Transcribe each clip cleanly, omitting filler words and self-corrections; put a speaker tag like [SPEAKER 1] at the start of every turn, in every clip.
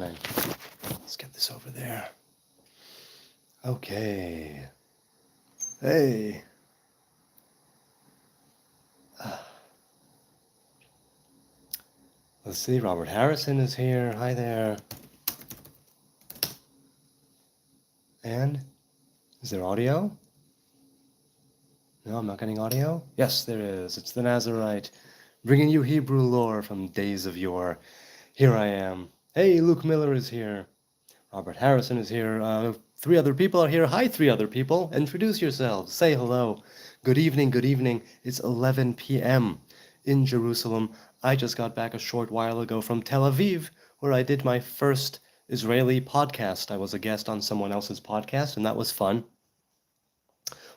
[SPEAKER 1] Let's get this over there. Okay. Hey. Let's see, Robert Harrison is here. Hi there. And is there audio? No, I'm not getting audio. Yes, there is. It's the Nazarite, bringing you Hebrew lore from days of yore. Here I am. Hey, Luke Miller is here. Robert Harrison is here. 3 other people are here. Hi, 3 other people. Introduce yourselves. Say hello. Good evening, good evening. It's 11 p.m. in Jerusalem. I just got back a short while ago from Tel Aviv, where I did my first Israeli podcast. I was a guest on someone else's podcast, and that was fun.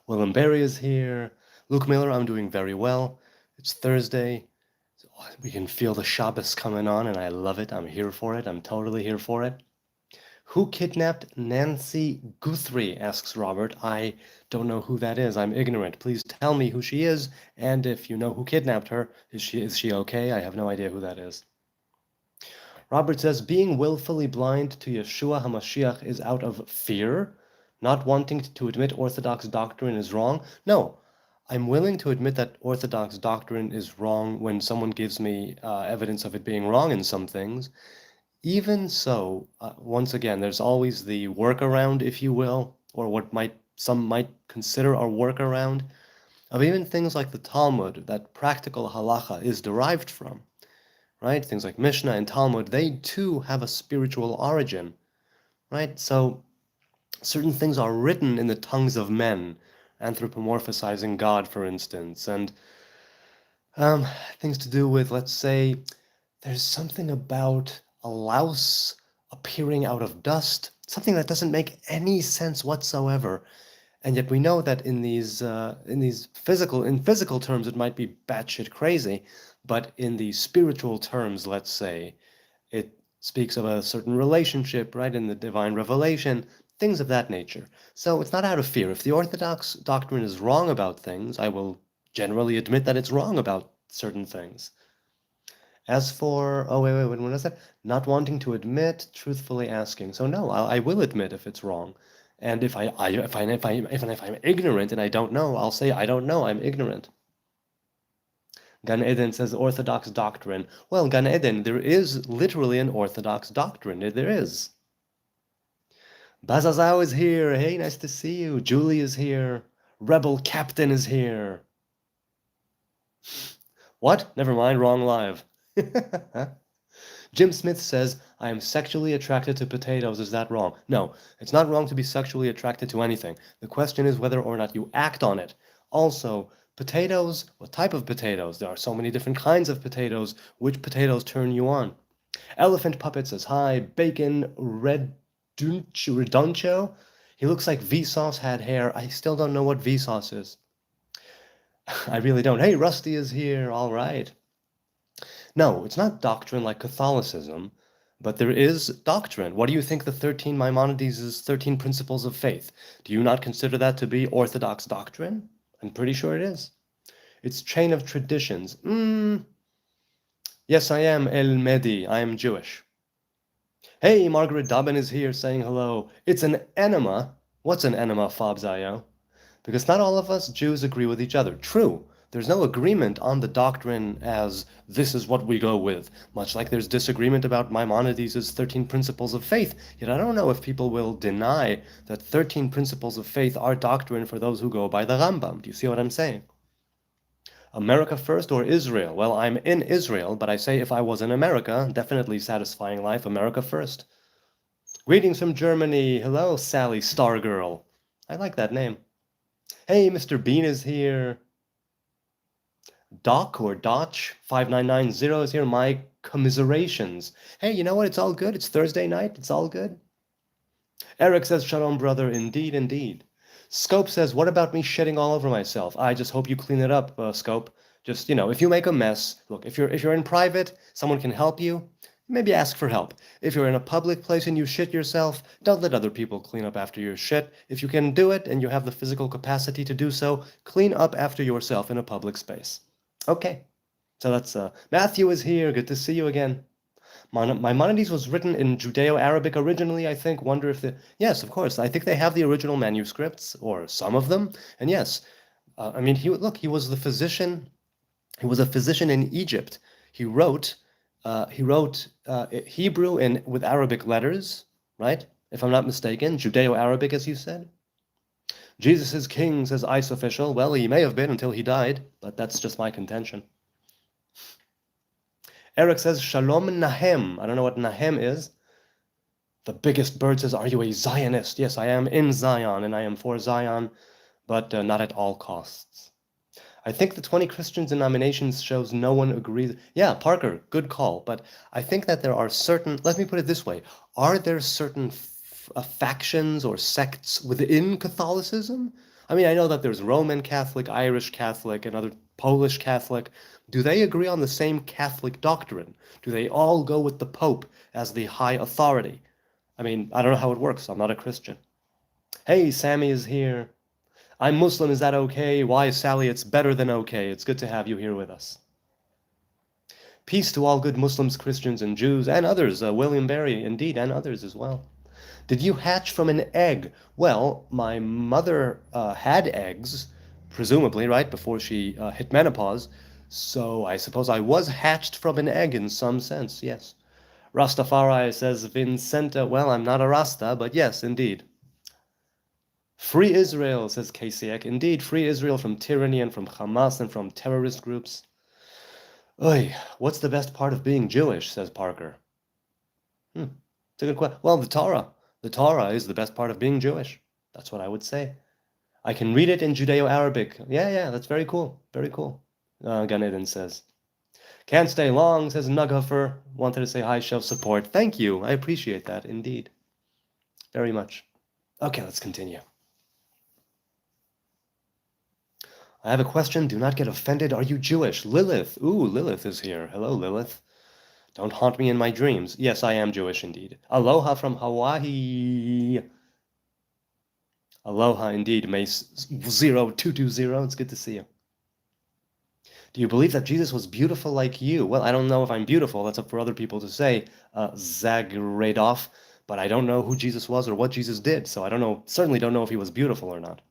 [SPEAKER 1] Willem Berry is here. Luke Miller, I'm doing very well. It's Thursday. So we can feel the Shabbos coming on, and I love it. I'm here for it. I'm totally here for it. Who kidnapped Nancy Guthrie? Asks Robert. I don't know who that is. I'm ignorant. Please tell me who she is, and if you know who kidnapped her, is she okay? I have no idea who that is. Robert says, being willfully blind to Yeshua HaMashiach is out of fear, not wanting to admit Orthodox doctrine is wrong. No, I'm willing to admit that Orthodox doctrine is wrong when someone gives me evidence of it being wrong in some things. Even so, once again, there's always the workaround, if you will, or what some might consider a workaround of even things like the Talmud that practical halacha is derived from, right? Things like Mishnah and Talmud, they too have a spiritual origin, right? So certain things are written in the tongues of men, anthropomorphizing God, for instance, and things to do with, let's say, there's something about a louse appearing out of dust, something that doesn't make any sense whatsoever. And yet we know that in physical terms, it might be batshit crazy, but in the spiritual terms, let's say, it speaks of a certain relationship, right, in the divine revelation, things of that nature. So it's not out of fear. If the Orthodox doctrine is wrong about things, I will generally admit that it's wrong about certain things. As for, oh, wait, what is that? Not wanting to admit, truthfully asking. So no, I will admit if it's wrong. And if I'm ignorant and I don't know, I'll say I don't know, I'm ignorant. Gan Eden says Orthodox doctrine. Well, Gan Eden, there is literally an Orthodox doctrine. There is. Bazazao is here. Hey, nice to see you. Julie is here. Rebel Captain is here. What? Never mind, wrong live. Jim Smith says, I am sexually attracted to potatoes. Is that wrong? No, it's not wrong to be sexually attracted to anything. The question is whether or not you act on it. Also, potatoes, what type of potatoes? There are so many different kinds of potatoes. Which potatoes turn you on? Elephant Puppet says, hi. Bacon Redoncho? He looks like Vsauce had hair. I still don't know what Vsauce is. I really don't. Hey, Rusty is here. All right. No, it's not doctrine like Catholicism, but there is doctrine. What do you think the 13 Maimonides' 13 principles of faith? Do you not consider that to be Orthodox doctrine? I'm pretty sure it is. It's chain of traditions. Yes, I am El Medi. I am Jewish. Hey, Margaret Dobbin is here saying hello. It's an enema. What's an enema, Fobzayo? Because not all of us Jews agree with each other. True. There's no agreement on the doctrine as this is what we go with, much like there's disagreement about Maimonides' 13 principles of faith. Yet I don't know if people will deny that 13 principles of faith are doctrine for those who go by the Rambam. Do you see what I'm saying? America first or Israel? Well, I'm in Israel, but I say if I was in America, definitely satisfying life, America first. Greetings from Germany. Hello, Sally Stargirl. I like that name. Hey, Mr. Bean is here. Doc or Dotch 5990 is here. My commiserations. Hey, you know what? It's all good. It's Thursday night. It's all good. Eric says, Shalom, brother. Indeed, indeed. Scope says, what about me shitting all over myself? I just hope you clean it up, Scope. Just, if you make a mess, look, if you're in private, someone can help you. Maybe ask for help. If you're in a public place and you shit yourself, don't let other people clean up after your shit. If you can do it and you have the physical capacity to do so, clean up after yourself in a public space. Okay, so that's Matthew is here. Good to see you again. Maimonides was written in Judeo-Arabic originally, I think. Wonder if the... Yes, of course. I think they have the original manuscripts, or some of them. And yes, I mean, he was the physician. He was a physician in Egypt. He wrote Hebrew with Arabic letters, right? If I'm not mistaken, Judeo-Arabic, as you said. Jesus is king, says ICE official. Well, he may have been until he died, but that's just my contention. Eric says, Shalom Nahem. I don't know what Nahem is. The biggest bird says, are you a Zionist? Yes, I am in Zion, and I am for Zion, but not at all costs. I think the 20 Christian denominations shows no one agrees. Yeah, Parker, good call. But I think that there are certain, let me put it this way. Are there certain factions or sects within Catholicism? I mean, I know that there's Roman Catholic, Irish Catholic, and other Polish Catholic. Do they agree on the same Catholic doctrine? Do they all go with the Pope as the high authority? I mean, I don't know how it works. I'm not a Christian. Hey, Sammy is here. I'm Muslim, is that okay? Why, Sally, it's better than okay. It's good to have you here with us. Peace to all good Muslims, Christians, and Jews, and others. William Barry, indeed, and others as well. Did you hatch from an egg? Well, my mother had eggs, presumably, right, before she hit menopause. So I suppose I was hatched from an egg in some sense, yes. Rastafari says, Vincenta, well, I'm not a Rasta, but yes, indeed. Free Israel, says Kasiak. Indeed, free Israel from tyranny and from Hamas and from terrorist groups. Oy, what's the best part of being Jewish, says Parker. It's a good question. Well, the Torah. The Torah is the best part of being Jewish. That's what I would say. I can read it in Judeo-Arabic. Yeah, that's very cool. Very cool. Gan Eden says. Can't stay long, says Nughofer. Wanted to say hi, show support. Thank you. I appreciate that, indeed. Very much. Okay, let's continue. I have a question. Do not get offended. Are you Jewish? Lilith. Ooh, Lilith is here. Hello, Lilith. Don't haunt me in my dreams. Yes, I am Jewish indeed. Aloha from Hawaii. Aloha indeed. Mace0220. It's good to see you. Do you believe that Jesus was beautiful like you? Well, I don't know if I'm beautiful. That's up for other people to say. Zagradov. But I don't know who Jesus was or what Jesus did. So I don't know. Certainly don't know if he was beautiful or not.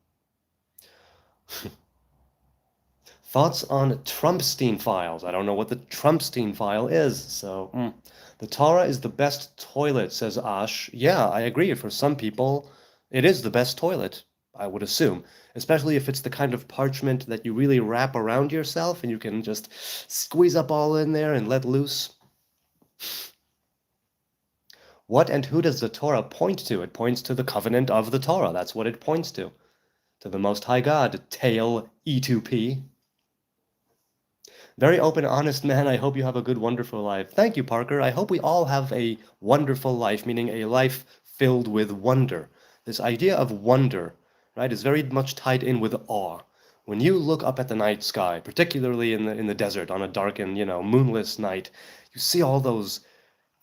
[SPEAKER 1] Thoughts on Trumpstein files? I don't know what the Trumpstein file is, so... The Torah is the best toilet, says Ash. Yeah, I agree. For some people, it is the best toilet, I would assume. Especially if it's the kind of parchment that you really wrap around yourself and you can just squeeze up all in there and let loose. What and who does the Torah point to? It points to the covenant of the Torah. That's what it points to. To the Most High God, tail E2P. Very open, honest man. I hope you have a good, wonderful life. Thank you, Parker. I hope we all have a wonderful life, meaning a life filled with wonder. This idea of wonder, right, is very much tied in with awe. When you look up at the night sky, particularly in the desert on a darkened, moonless night, you see all those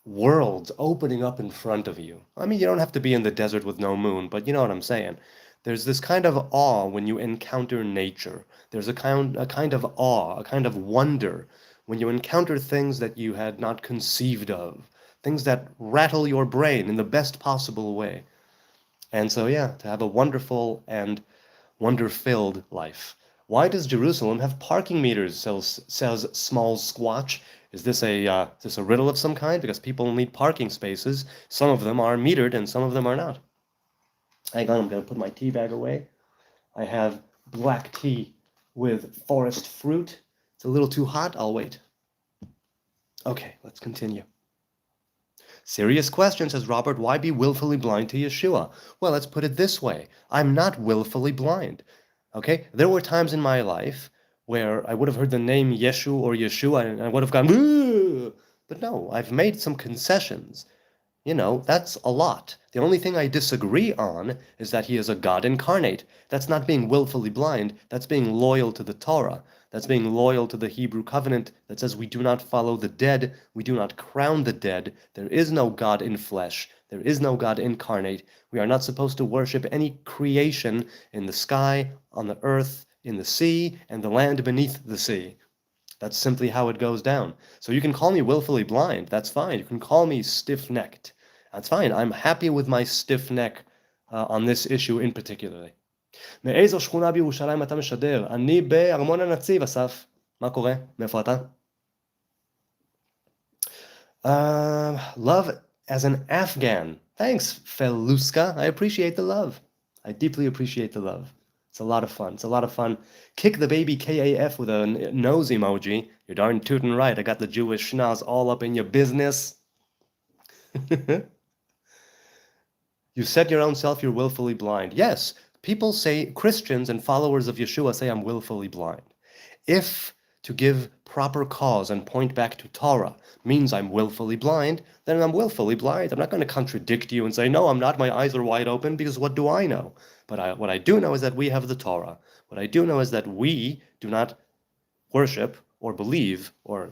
[SPEAKER 1] worlds opening up in front of you. I mean, you don't have to be in the desert with no moon, but you know what I'm saying. There's this kind of awe when you encounter nature. There's a kind of awe, a kind of wonder when you encounter things that you had not conceived of, things that rattle your brain in the best possible way. And so, yeah, to have a wonderful and wonder-filled life. Why does Jerusalem have parking meters, says Small Squatch? Is this a riddle of some kind? Because people need parking spaces. Some of them are metered and some of them are not. Hang on, I'm going to put my tea bag away. I have black tea with forest fruit. It's a little too hot. I'll wait. Okay, let's continue. Serious question, says Robert. Why be willfully blind to Yeshua? Well, let's put it this way. I'm not willfully blind. Okay? There were times in my life where I would have heard the name Yeshu or Yeshua and I would have gone, ooh! But no, I've made some concessions. That's a lot. The only thing I disagree on is that he is a God incarnate. That's not being willfully blind. That's being loyal to the Torah. That's being loyal to the Hebrew covenant that says we do not follow the dead. We do not crown the dead. There is no God in flesh. There is no God incarnate. We are not supposed to worship any creation in the sky, on the earth, in the sea, and the land beneath the sea. That's simply how it goes down. So you can call me willfully blind. That's fine. You can call me stiff-necked. That's fine. I'm happy with my stiff neck on this issue in particular. מאיזו שכונה בירושלים אתה משדר? אני בארמון הנציב, אסף. מה קורה? מאיפה אתה? Love as an Afghan. Thanks, Feluska. I appreciate the love. I deeply appreciate the love. It's a lot of fun. It's a lot of fun. Kick the baby KAF with a nose emoji. You're darn tootin' right. I got the Jewish schnoz all up in your business. You said your own self you're willfully blind. Yes, people say, Christians and followers of Yeshua say I'm willfully blind. If to give proper cause and point back to Torah means I'm willfully blind, then I'm willfully blind. I'm not going to contradict you and say, no, I'm not, my eyes are wide open, because what do I know? But what I do know is that we have the Torah. What I do know is that we do not worship or believe or,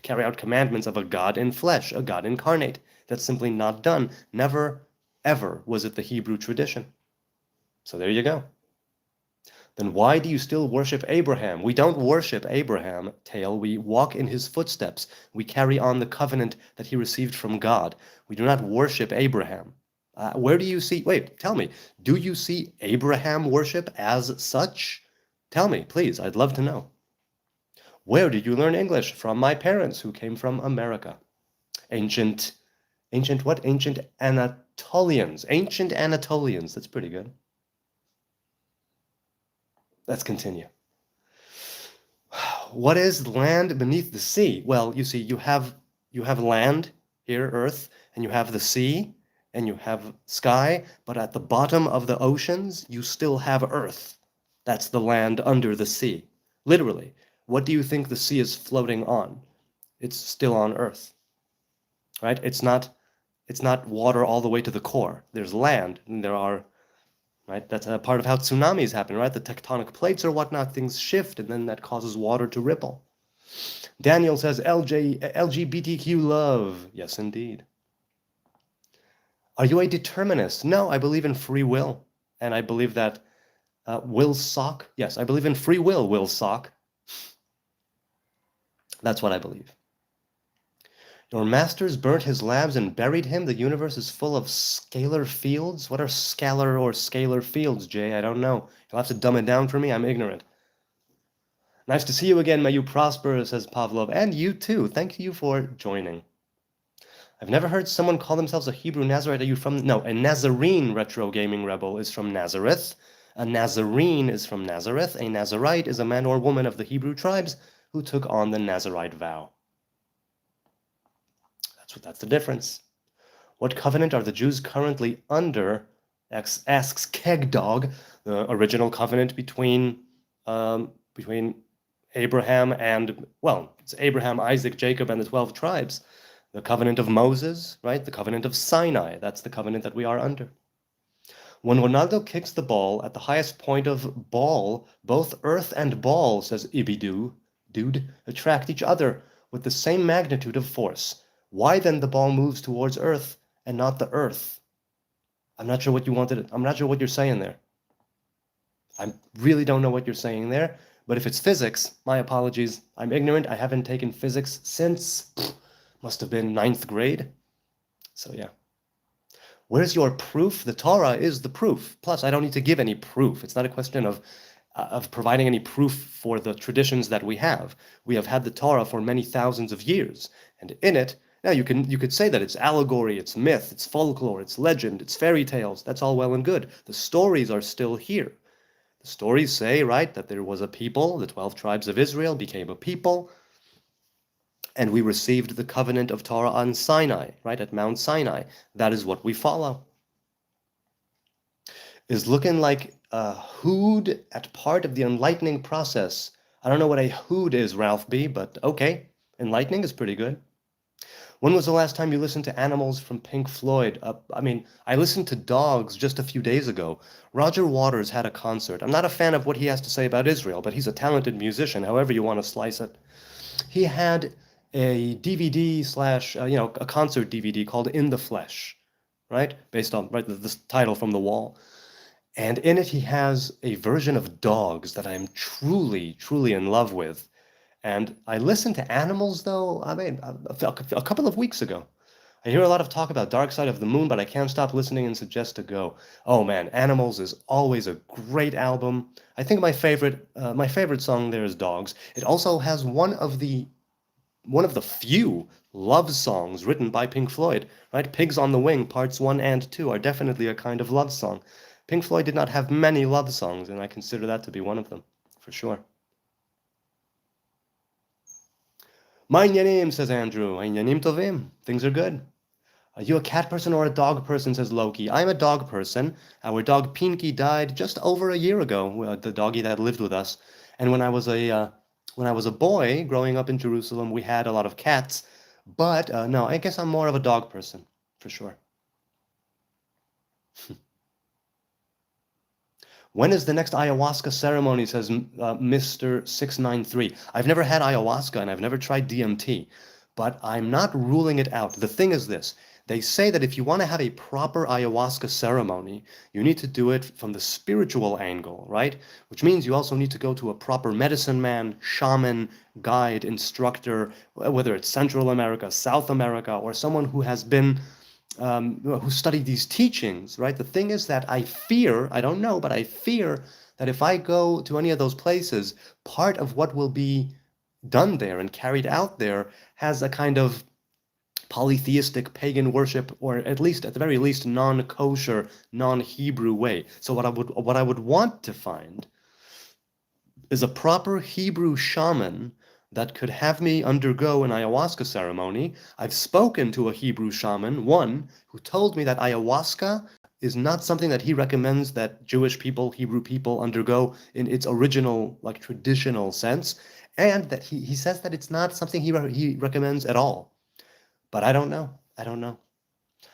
[SPEAKER 1] carry out commandments of a God in flesh, a God incarnate. That's simply not done. Never, ever was it the Hebrew tradition. So there you go. Then why do you still worship Abraham? We don't worship Abraham, Tail. We walk in his footsteps. We carry on the covenant that he received from God. We do not worship Abraham. Where do you see, wait, tell me, do you see Abraham worship as such? Tell me, please, I'd love to know. Where did you learn English? From my parents, who came from America. Ancient what? Ancient Anatolians. Ancient Anatolians, that's pretty good. Let's continue. What is land beneath the sea? Well, you see, you have land here, earth, and you have the sea, and you have sky, but at the bottom of the oceans, you still have earth. That's the land under the sea. Literally, what do you think the sea is floating on? It's still on earth, right? It's not water all the way to the core. There's land, and there are, right? That's a part of how tsunamis happen, right? The tectonic plates or whatnot, things shift, and then that causes water to ripple. Daniel says, LGBTQ love. Yes, indeed. Are you a determinist? No, I believe in free will. And I believe that will sock. Yes, I believe in free will sock. That's what I believe. Your masters burnt his labs and buried him. The universe is full of scalar fields. What are scalar or scalar fields, Jay? I don't know. You'll have to dumb it down for me. I'm ignorant. Nice to see you again. May you prosper, says Pavlov. And you too. Thank you for joining. I've never heard someone call themselves a Hebrew Nazarite. Are you from... No, a Nazarene retro gaming rebel is from Nazareth. A Nazarene is from Nazareth. A Nazarite is a man or woman of the Hebrew tribes who took on the Nazarite vow. That's the difference. What covenant are the Jews currently under? Asks Kegdog, the original covenant between Abraham and, well, it's Abraham, Isaac, Jacob, and the 12 tribes. The covenant of Moses, right? The covenant of Sinai. That's the covenant that we are under. When Ronaldo kicks the ball at the highest point of ball, both earth and ball, says Ibidu, attract each other with the same magnitude of force. Why then the ball moves towards earth and not the earth? I'm not sure what you wanted. I'm not sure what you're saying there. I really don't know what you're saying there. But if it's physics, my apologies. I'm ignorant. I haven't taken physics since, must have been 9th grade. So yeah. Where's your proof? The Torah is the proof. Plus, I don't need to give any proof. It's not a question of providing any proof for the traditions that we have. We have had the Torah for many thousands of years. And in it, now you could say that it's allegory, it's myth, it's folklore, it's legend, it's fairy tales. That's all well and good. The stories are still here. The stories say, right, that there was a people, the 12 tribes of Israel became a people, and we received the covenant of Torah on Sinai, right, at Mount Sinai. That is what we follow. Is looking like a hood at part of the enlightening process. I don't know what a hood is, Ralph B., but okay, enlightening is pretty good. When was the last time you listened to Animals from Pink Floyd? I listened to Dogs just a few days ago. Roger Waters had a concert. I'm not a fan of what he has to say about Israel, but he's a talented musician, however you want to slice it. He had a DVD slash, a concert DVD called In the Flesh, right? Based on the title from The Wall. And in it, he has a version of Dogs that I am truly, truly in love with. And I listened to animals, though, I mean, a couple of weeks ago. I hear a lot of talk about Dark Side of the Moon, but I can't stop listening and suggest to go. Oh man, Animals is always a great album. I think my favorite song there is Dogs. It also has one of the few love songs written by Pink Floyd, right? Pigs on the Wing, parts 1 and 2 are definitely a kind of love song. Pink Floyd did not have many love songs, and I consider that to be one of them, for sure. Mein Yanim, says Andrew. Ein Yanim Tovim. Things are good. Are you a cat person or a dog person, says Loki. I'm a dog person. Our dog Pinky died just over a year ago, the doggy that lived with us. And when I was a boy growing up in Jerusalem, we had a lot of cats. But no, I guess I'm more of a dog person, for sure. When is the next ayahuasca ceremony, says Mr. 693. I've never had ayahuasca and I've never tried DMT, but I'm not ruling it out. The thing is this. They say that if you want to have a proper ayahuasca ceremony, you need to do it from the spiritual angle, right? Which means you also need to go to a proper medicine man, shaman, guide, instructor, whether it's Central America, South America, or someone who has been who study these teachings, right? The thing is that I don't know, but I fear that if I go to any of those places, part of what will be done there and carried out there has a kind of polytheistic pagan worship, or at the very least non-kosher, non-Hebrew way. So what I would want to find is a proper Hebrew shaman that could have me undergo an ayahuasca ceremony. I've spoken to a Hebrew shaman, one, who told me that ayahuasca is not something that he recommends that Jewish people, Hebrew people undergo in its original, like traditional sense, and that he says that it's not something he recommends at all. But I don't know. I don't know.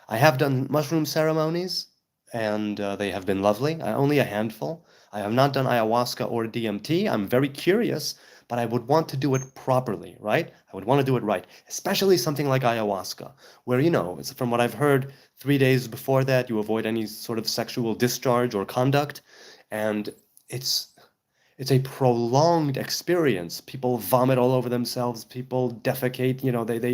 [SPEAKER 1] I have done mushroom ceremonies, and they have been lovely. Only a handful. I have not done ayahuasca or DMT. I'm very curious, but I would want to do it properly, right? I would want to do it right, especially something like ayahuasca, where, it's, from what I've heard, 3 days before that, you avoid any sort of sexual discharge or conduct, and it's it's a prolonged experience. People vomit all over themselves. People defecate.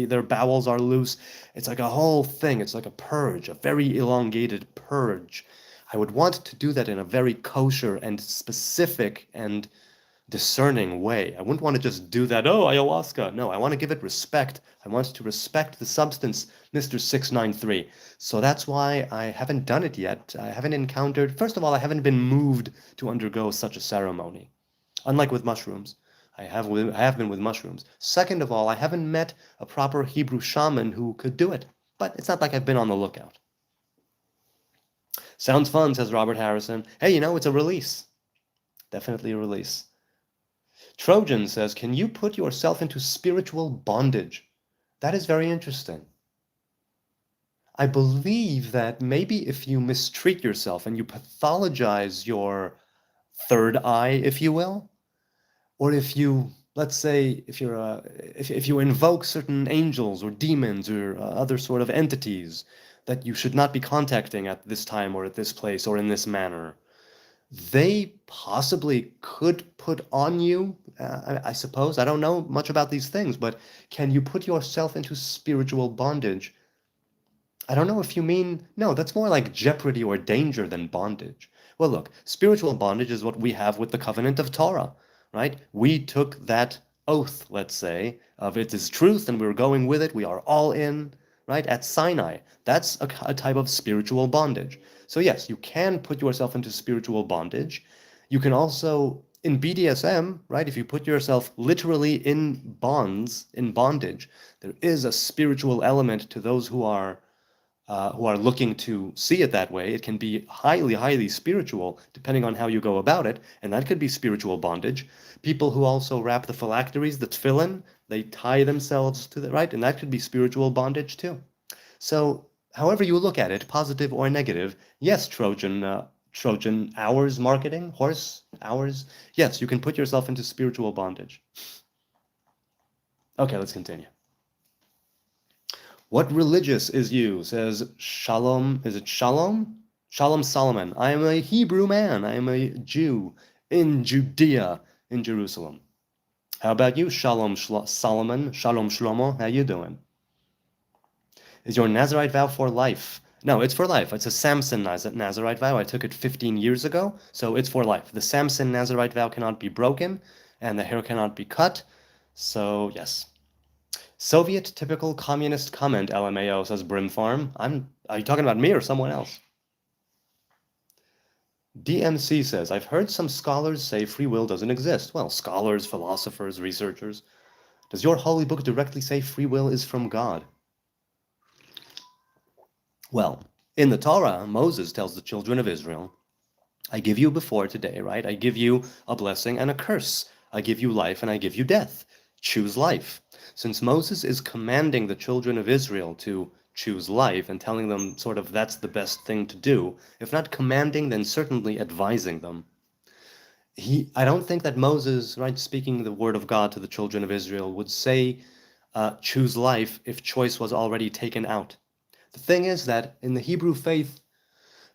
[SPEAKER 1] Their bowels are loose. It's like a whole thing. It's like a purge, a very elongated purge. I would want to do that in a very kosher and specific and discerning way. I wouldn't want to just do that, oh, ayahuasca. No, I want to give it respect. I want to respect the substance, Mr. 693. So that's why I haven't done it yet. I haven't encountered, first of all, I haven't been moved to undergo such a ceremony. Unlike with mushrooms. I have been with mushrooms. Second of all, I haven't met a proper Hebrew shaman who could do it. But it's not like I've been on the lookout. Sounds fun, says Robert Harrison. Hey, it's a release. Definitely a release. Trojan says, can you put yourself into spiritual bondage? That is very interesting. I believe that maybe if you mistreat yourself and you pathologize your third eye, if you will, or if you, let's say, if you invoke certain angels or demons or other sort of entities that you should not be contacting at this time or at this place or in this manner, they possibly could put on you, I suppose. I don't know much about these things, but can you put yourself into spiritual bondage? I don't know if you mean, no, that's more like jeopardy or danger than bondage. Well, look, spiritual bondage is what we have with the covenant of Torah, right? We took that oath, let's say, of it is truth and we're going with it, we are all in, right? At Sinai. That's a type of spiritual bondage. So yes, you can put yourself into spiritual bondage. You can also, in BDSM, right, if you put yourself literally in bondage, there is a spiritual element to those who are looking to see it that way. It can be highly, highly spiritual, depending on how you go about it, and that could be spiritual bondage. People who also wrap the phylacteries, the tefillin, they tie themselves to the right, and that could be spiritual bondage too. So, however you look at it, positive or negative, yes, Trojan hours marketing, horse hours, yes, you can put yourself into spiritual bondage. Okay, let's continue. What religious is you? Says Shalom. Is it Shalom? Shalom Solomon. I am a Hebrew man. I am a Jew in Judea, in Jerusalem. How about you, Solomon? Shalom Shlomo, how you doing? Is your Nazarite vow for life? No, it's for life. It's a Samson Nazarite vow. I took it 15 years ago, so it's for life. The Samson Nazarite vow cannot be broken, and the hair cannot be cut. So, yes. Soviet typical communist comment, LMAO, says Brimfarm. Are you talking about me or someone else? DMC says, I've heard some scholars say free will doesn't exist. Well, scholars, philosophers, researchers. Does your holy book directly say free will is from God? Well, in the Torah, Moses tells the children of Israel, I give you before today, right? I give you a blessing and a curse. I give you life and I give you death. Choose life. Since Moses is commanding the children of Israel to choose life and telling them sort of that's the best thing to do, if not commanding, then certainly advising them. I don't think that Moses, right, speaking the word of God to the children of Israel, would say choose life if choice was already taken out. The thing is that in the Hebrew faith,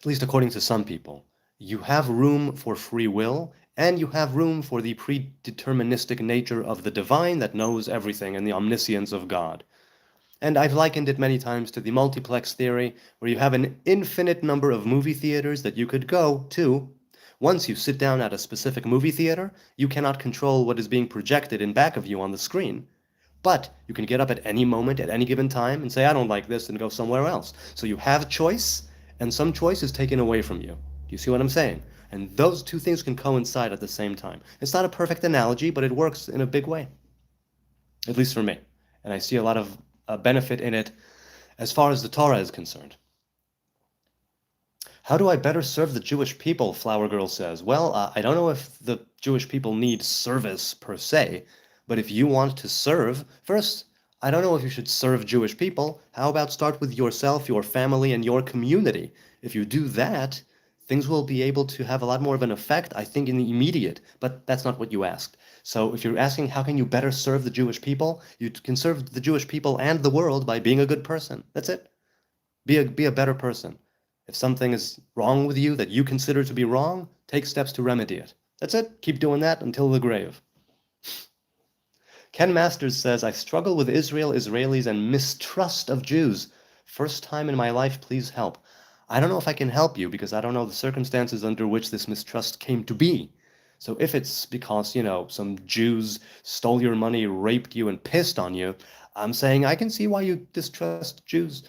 [SPEAKER 1] at least according to some people, you have room for free will and you have room for the predeterministic nature of the divine that knows everything and the omniscience of God. And I've likened it many times to the multiplex theory, where you have an infinite number of movie theaters that you could go to. Once you sit down at a specific movie theater, you cannot control what is being projected in back of you on the screen. But you can get up at any moment, at any given time, and say, I don't like this, and go somewhere else. So you have choice, and some choice is taken away from you. Do you see what I'm saying? And those two things can coincide at the same time. It's not a perfect analogy, but it works in a big way. At least for me. And I see a lot of benefit in it as far as the Torah is concerned. How do I better serve the Jewish people, Flower Girl says. Well, I don't know if the Jewish people need service per se, but if you want to serve, first, I don't know if you should serve Jewish people. How about start with yourself, your family, and your community? If you do that, things will be able to have a lot more of an effect, I think, in the immediate, but that's not what you asked. So if you're asking how can you better serve the Jewish people, you can serve the Jewish people and the world by being a good person. That's it. Be a better person. If something is wrong with you that you consider to be wrong, take steps to remedy it. That's it. Keep doing that until the grave. Ken Masters says, I struggle with Israelis, and mistrust of Jews. First time in my life, please help. I don't know if I can help you because I don't know the circumstances under which this mistrust came to be. So if it's because, some Jews stole your money, raped you, and pissed on you, I'm saying I can see why you distrust Jews.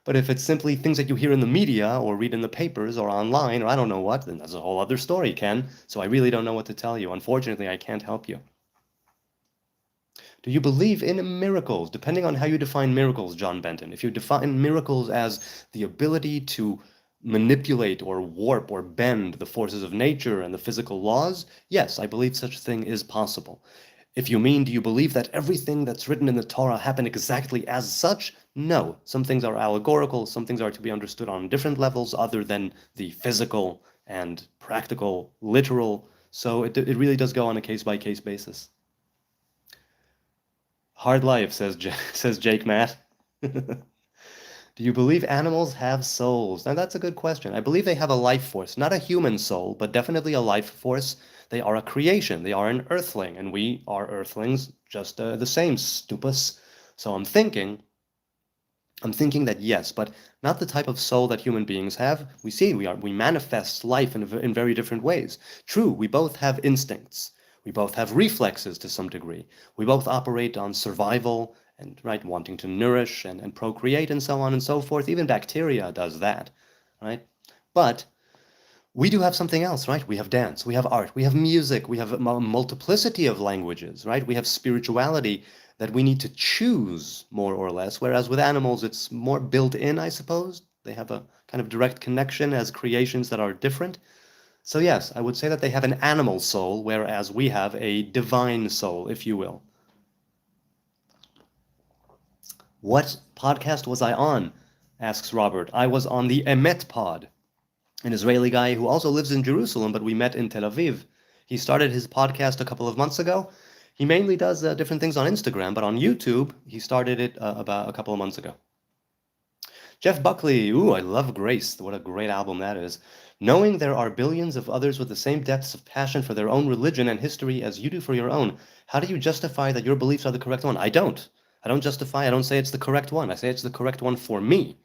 [SPEAKER 1] But if it's simply things that you hear in the media or read in the papers or online or I don't know what, then that's a whole other story, Ken. So I really don't know what to tell you. Unfortunately, I can't help you. Do you believe in miracles? Depending on how you define miracles, John Benton. If you define miracles as the ability to manipulate or warp or bend the forces of nature and the physical laws, yes, I believe such a thing is possible. If you mean, do you believe that everything that's written in the Torah happened exactly as such? No. Some things are allegorical, some things are to be understood on different levels other than the physical and practical, literal. So it really does go on a case-by-case basis. Hard life, says Jake Matt. Do you believe animals have souls? Now that's a good question. I believe they have a life force, not a human soul, but definitely a life force. They are a creation. They are an earthling, and we are earthlings, just the same, stupus. So I'm thinking that yes, but not the type of soul that human beings have. We manifest life in very different ways. True, we both have instincts. We both have reflexes to some degree. We both operate on survival and wanting to nourish and procreate and so on and so forth. Even bacteria does that, right? But we do have something else, right? We have dance, we have art, we have music, we have a multiplicity of languages, right? We have spirituality that we need to choose more or less, whereas with animals it's more built in, I suppose. They have a kind of direct connection as creations that are different. So yes, I would say that they have an animal soul, whereas we have a divine soul, if you will. What podcast was I on? Asks Robert. I was on the Emet Pod, an Israeli guy who also lives in Jerusalem, but we met in Tel Aviv. He started his podcast a couple of months ago. He mainly does different things on Instagram, but on YouTube, he started it about a couple of months ago. Jeff Buckley, ooh, I love Grace. What a great album that is. Knowing there are billions of others with the same depths of passion for their own religion and history as you do for your own, how do you justify that your beliefs are the correct one? I don't. I don't justify, I don't say it's the correct one. I say it's the correct one for me.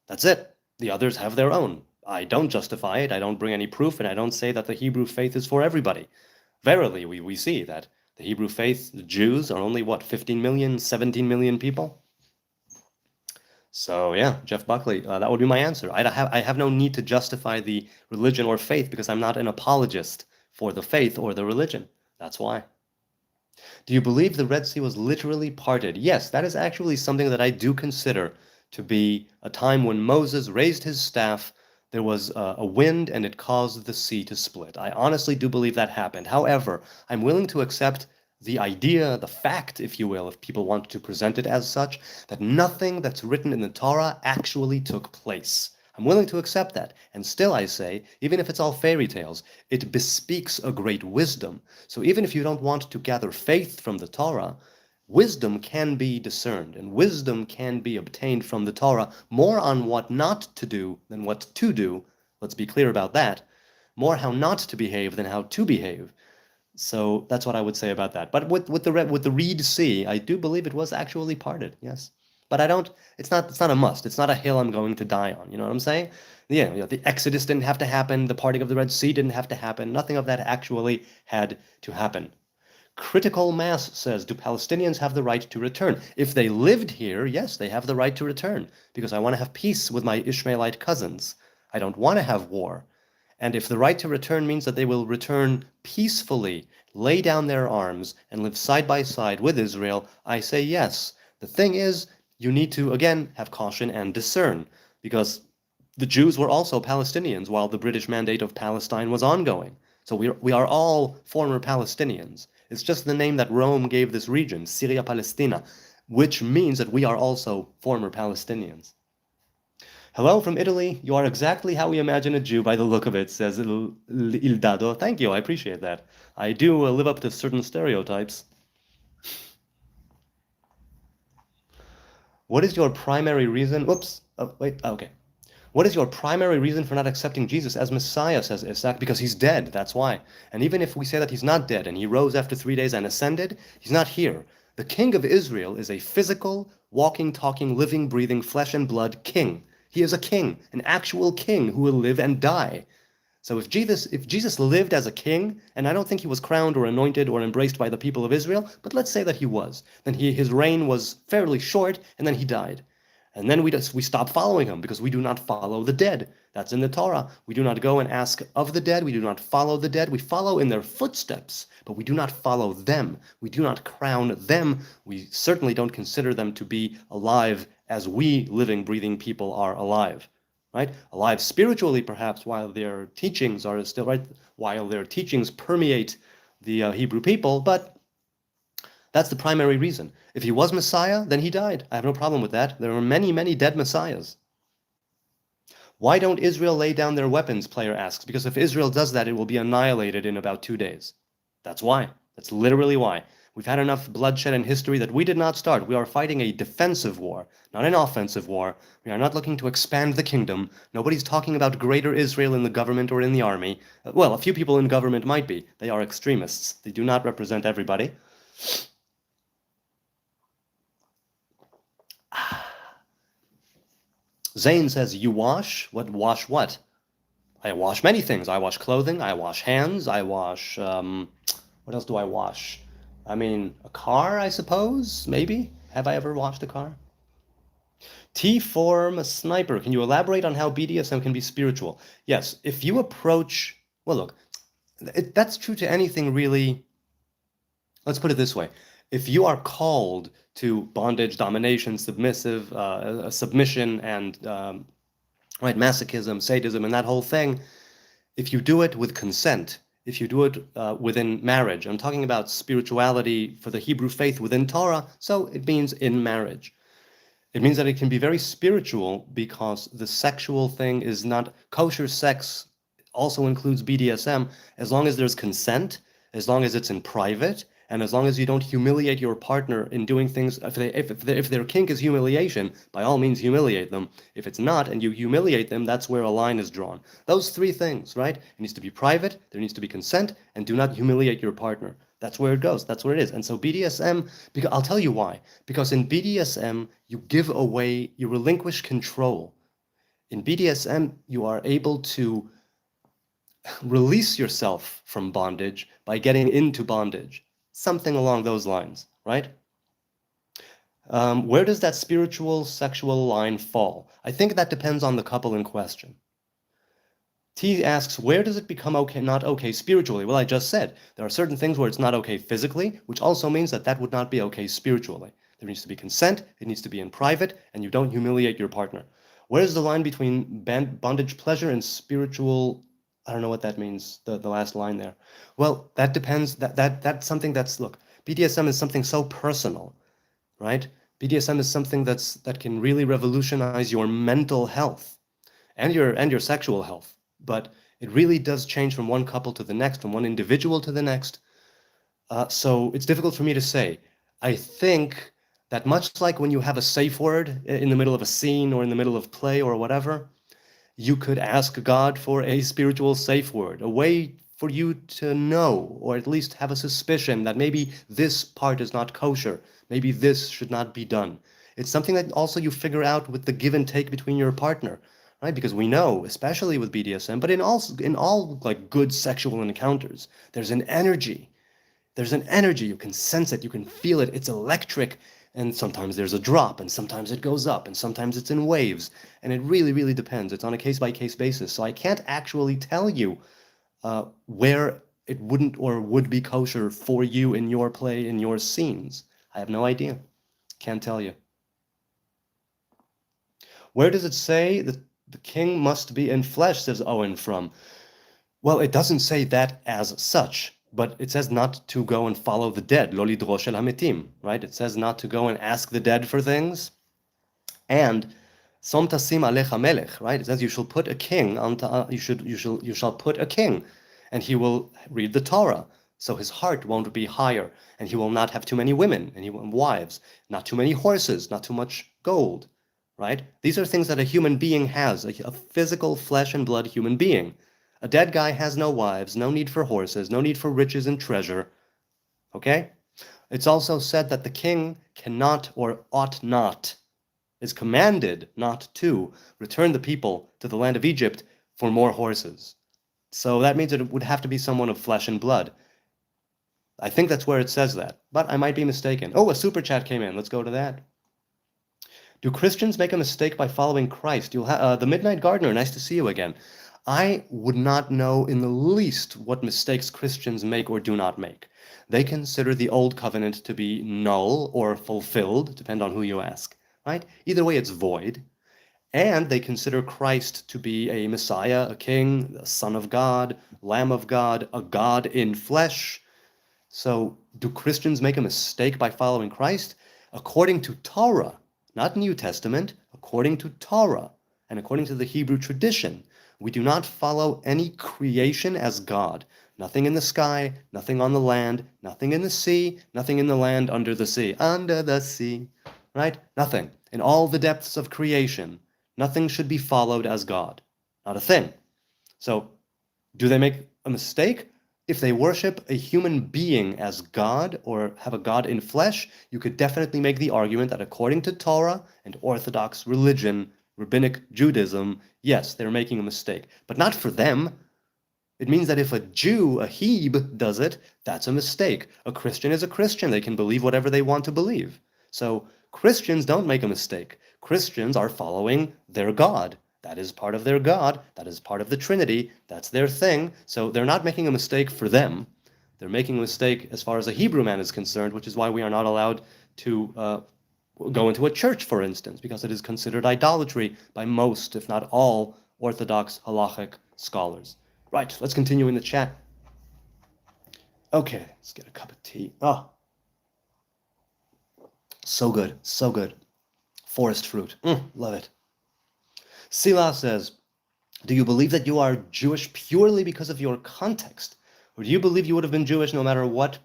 [SPEAKER 1] That's it. The others have their own. I don't justify it, I don't bring any proof, and I don't say that the Hebrew faith is for everybody. Verily, we see that the Hebrew faith, the Jews, are only, what, 15 million, 17 million people? So yeah, Jeff Buckley, that would be my answer. I have no need to justify the religion or faith because I'm not an apologist for the faith or the religion. That's why. Do you believe the Red Sea was literally parted? Yes, that is actually something that I do consider to be a time when Moses raised his staff, there was a wind and it caused the sea to split. I honestly do believe that happened. However, I'm willing to accept the idea, the fact, if you will, if people want to present it as such, that nothing that's written in the Torah actually took place. I'm willing to accept that. And still I say, even if it's all fairy tales, it bespeaks a great wisdom. So even if you don't want to gather faith from the Torah, wisdom can be discerned, and wisdom can be obtained from the Torah, more on what not to do than what to do. Let's be clear about that. More how not to behave than how to behave. So that's what I would say about that. But with the Reed Sea, I do believe it was actually parted. Yes, but I don't. It's not a must. It's not a hill I'm going to die on. You know what I'm saying? Yeah, the Exodus didn't have to happen. The parting of the Red Sea didn't have to happen. Nothing of that actually had to happen. Critical Mass says, do Palestinians have the right to return? If they lived here, yes, they have the right to return, because I want to have peace with my Ishmaelite cousins. I don't want to have war. And if the right to return means that they will return peacefully, lay down their arms, and live side by side with Israel, I say yes. The thing is, you need to, again, have caution and discern, because the Jews were also Palestinians while the British Mandate of Palestine was ongoing. So we are all former Palestinians. It's just the name that Rome gave this region, Syria Palestina, which means that we are also former Palestinians. Hello from Italy. You are exactly how we imagine a Jew by the look of it, says Il Dado. Thank you, I appreciate that. I do live up to certain stereotypes. What is your primary reason? Whoops. Oh, wait, okay. What is your primary reason for not accepting Jesus as Messiah, says Isaac? Because he's dead, that's why. And even if we say that he's not dead and he rose after 3 days and ascended, he's not here. The King of Israel is a physical, walking, talking, living, breathing, flesh and blood king. He is a king, an actual king who will live and die. So if Jesus lived as a king, and I don't think he was crowned or anointed or embraced by the people of Israel, but let's say that he was, then his reign was fairly short, and then he died. And then we stop following him because we do not follow the dead. That's in the Torah. We do not go and ask of the dead. We do not follow the dead. We follow in their footsteps, but we do not follow them. We do not crown them. We certainly don't consider them to be alive as we living, breathing people are alive, right? Alive spiritually, perhaps, while their teachings are still, right? While their teachings permeate the Hebrew people, but that's the primary reason. If he was Messiah, then he died. I have no problem with that. There are many, many dead Messiahs. Why don't Israel lay down their weapons, player asks. Because if Israel does that, it will be annihilated in about 2 days. That's why. That's literally why. We've had enough bloodshed in history that we did not start. We are fighting a defensive war, not an offensive war. We are not looking to expand the kingdom. Nobody's talking about greater Israel in the government or in the army. Well, a few people in government might be. They are extremists. They do not represent everybody. Zane says, you wash? Wash what? I wash many things. I wash clothing. I wash hands. I wash, what else do I wash? I mean, a car, I suppose? Maybe? Have I ever washed a car? T-form sniper. Can you elaborate on how BDSM can be spiritual? Yes, if you approach... Well, look, that's true to anything really... Let's put it this way. If you are called to bondage, domination, submission, and right, masochism, sadism, and that whole thing, if you do it with consent, if you do it within marriage, I'm talking about spirituality for the Hebrew faith within Torah, so it means in marriage. It means that it can be very spiritual because the sexual thing is not kosher. Sex also includes BDSM as long as there's consent, as long as it's in private, And as long as you don't humiliate your partner in doing things, if their kink is humiliation, by all means humiliate them. If it's not, and you humiliate them, that's where a line is drawn. Those three things, right? It needs to be private, there needs to be consent, and do not humiliate your partner. That's where it goes. That's where it is. And so BDSM, because I'll tell you why. Because in BDSM, you give away, you relinquish control. In BDSM, you are able to release yourself from bondage by getting into bondage. Something along those lines, right? Where does that spiritual sexual line fall? I think that depends on the couple in question. T asks, where does it become okay, not okay spiritually? Well, I just said, there are certain things where it's not okay physically, which also means that that would not be okay spiritually. There needs to be consent, it needs to be in private, and you don't humiliate your partner. Where is the line between bondage pleasure and spiritual? I don't know what that means, the last line there. Well, that depends, that's something that's, look, BDSM is something so personal, right? BDSM is something that can really revolutionize your mental health and your sexual health. But it really does change from one couple to the next, from one individual to the next. So it's difficult for me to say. I think that much like when you have a safe word in the middle of a scene or in the middle of play or whatever, you could ask God for a spiritual safe word, a way for you to know, or at least have a suspicion that maybe this part is not kosher, maybe this should not be done. It's something that also you figure out with the give and take between your partner. Right? Because we know, especially with BDSM, but in all like good sexual encounters, there's an energy. There's an energy. You can sense it. You can feel it. It's electric. And sometimes there's a drop, and sometimes it goes up, and sometimes it's in waves. And it really, really depends. It's on a case-by-case basis. So I can't actually tell you where it wouldn't or would be kosher for you in your play, in your scenes. I have no idea. Can't tell you. Where does it say that the king must be in flesh, says Owen from? Well, it doesn't say that as such, but it says not to go and follow the dead, lo lidrosh el hametim, right? It says not to go and ask the dead for things. And som tasim alecha melech, right? It says you shall put a king on you shall put a king, and he will read the Torah. So his heart won't be higher, and he will not have too many women and wives, not too many horses, not too much gold. Right? These are things that a human being has, a physical flesh and blood human being. A dead guy has no wives, no need for horses, no need for riches and treasure. Okay? It's also said that the king cannot or ought not, is commanded not to return the people to the land of Egypt for more horses. So that means that it would have to be someone of flesh and blood. I think that's where it says that, but I might be mistaken. Oh, a super chat came in. Let's go to that. Do Christians make a mistake by following Christ? You'll the Midnight Gardener, nice to see you again. I would not know in the least what mistakes Christians make or do not make. They consider the Old Covenant to be null or fulfilled, depend on who you ask, right? Either way, it's void. And they consider Christ to be a Messiah, a king, a Son of God, Lamb of God, a God in flesh. So do Christians make a mistake by following Christ? According to Torah, not New Testament, according to Torah and according to the Hebrew tradition, we do not follow any creation as God. Nothing in the sky, nothing on the land, nothing in the sea, nothing in the land under the sea. Under the sea, right? Nothing. In all the depths of creation, nothing should be followed as God. Not a thing. So, do they make a mistake? If they worship a human being as God or have a God in flesh, you could definitely make the argument that according to Torah and Orthodox religion, Rabbinic Judaism, yes, they're making a mistake. But not for them. It means that if a Jew, a Heb, does it, that's a mistake. A Christian is a Christian. They can believe whatever they want to believe. So Christians don't make a mistake. Christians are following their God. That is part of their God. That is part of the Trinity. That's their thing. So they're not making a mistake for them. They're making a mistake as far as a Hebrew man is concerned, which is why we are not allowed to go into a church, for instance, because it is considered idolatry by most, if not all, Orthodox halachic scholars. Right, let's continue in the chat. Okay, let's get a cup of tea. Oh, so good, so good. Forest fruit, love it. Sila says, do you believe that you are Jewish purely because of your context? Or do you believe you would have been Jewish no matter what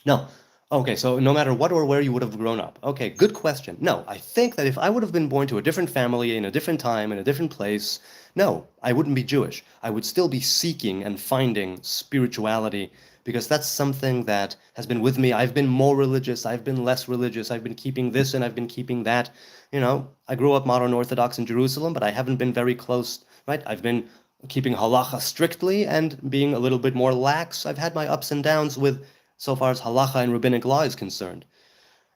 [SPEAKER 1] No. Okay, so no matter what or where you would have grown up. Okay, good question. No, I think that if I would have been born to a different family in a different time, in a different place, no, I wouldn't be Jewish. I would still be seeking and finding spirituality because that's something that has been with me. I've been more religious, I've been less religious, I've been keeping this and I've been keeping that. I grew up modern Orthodox in Jerusalem, but I haven't been very close, right? I've been keeping halacha strictly and being a little bit more lax. I've had my ups and downs with so far as halacha and rabbinic law is concerned,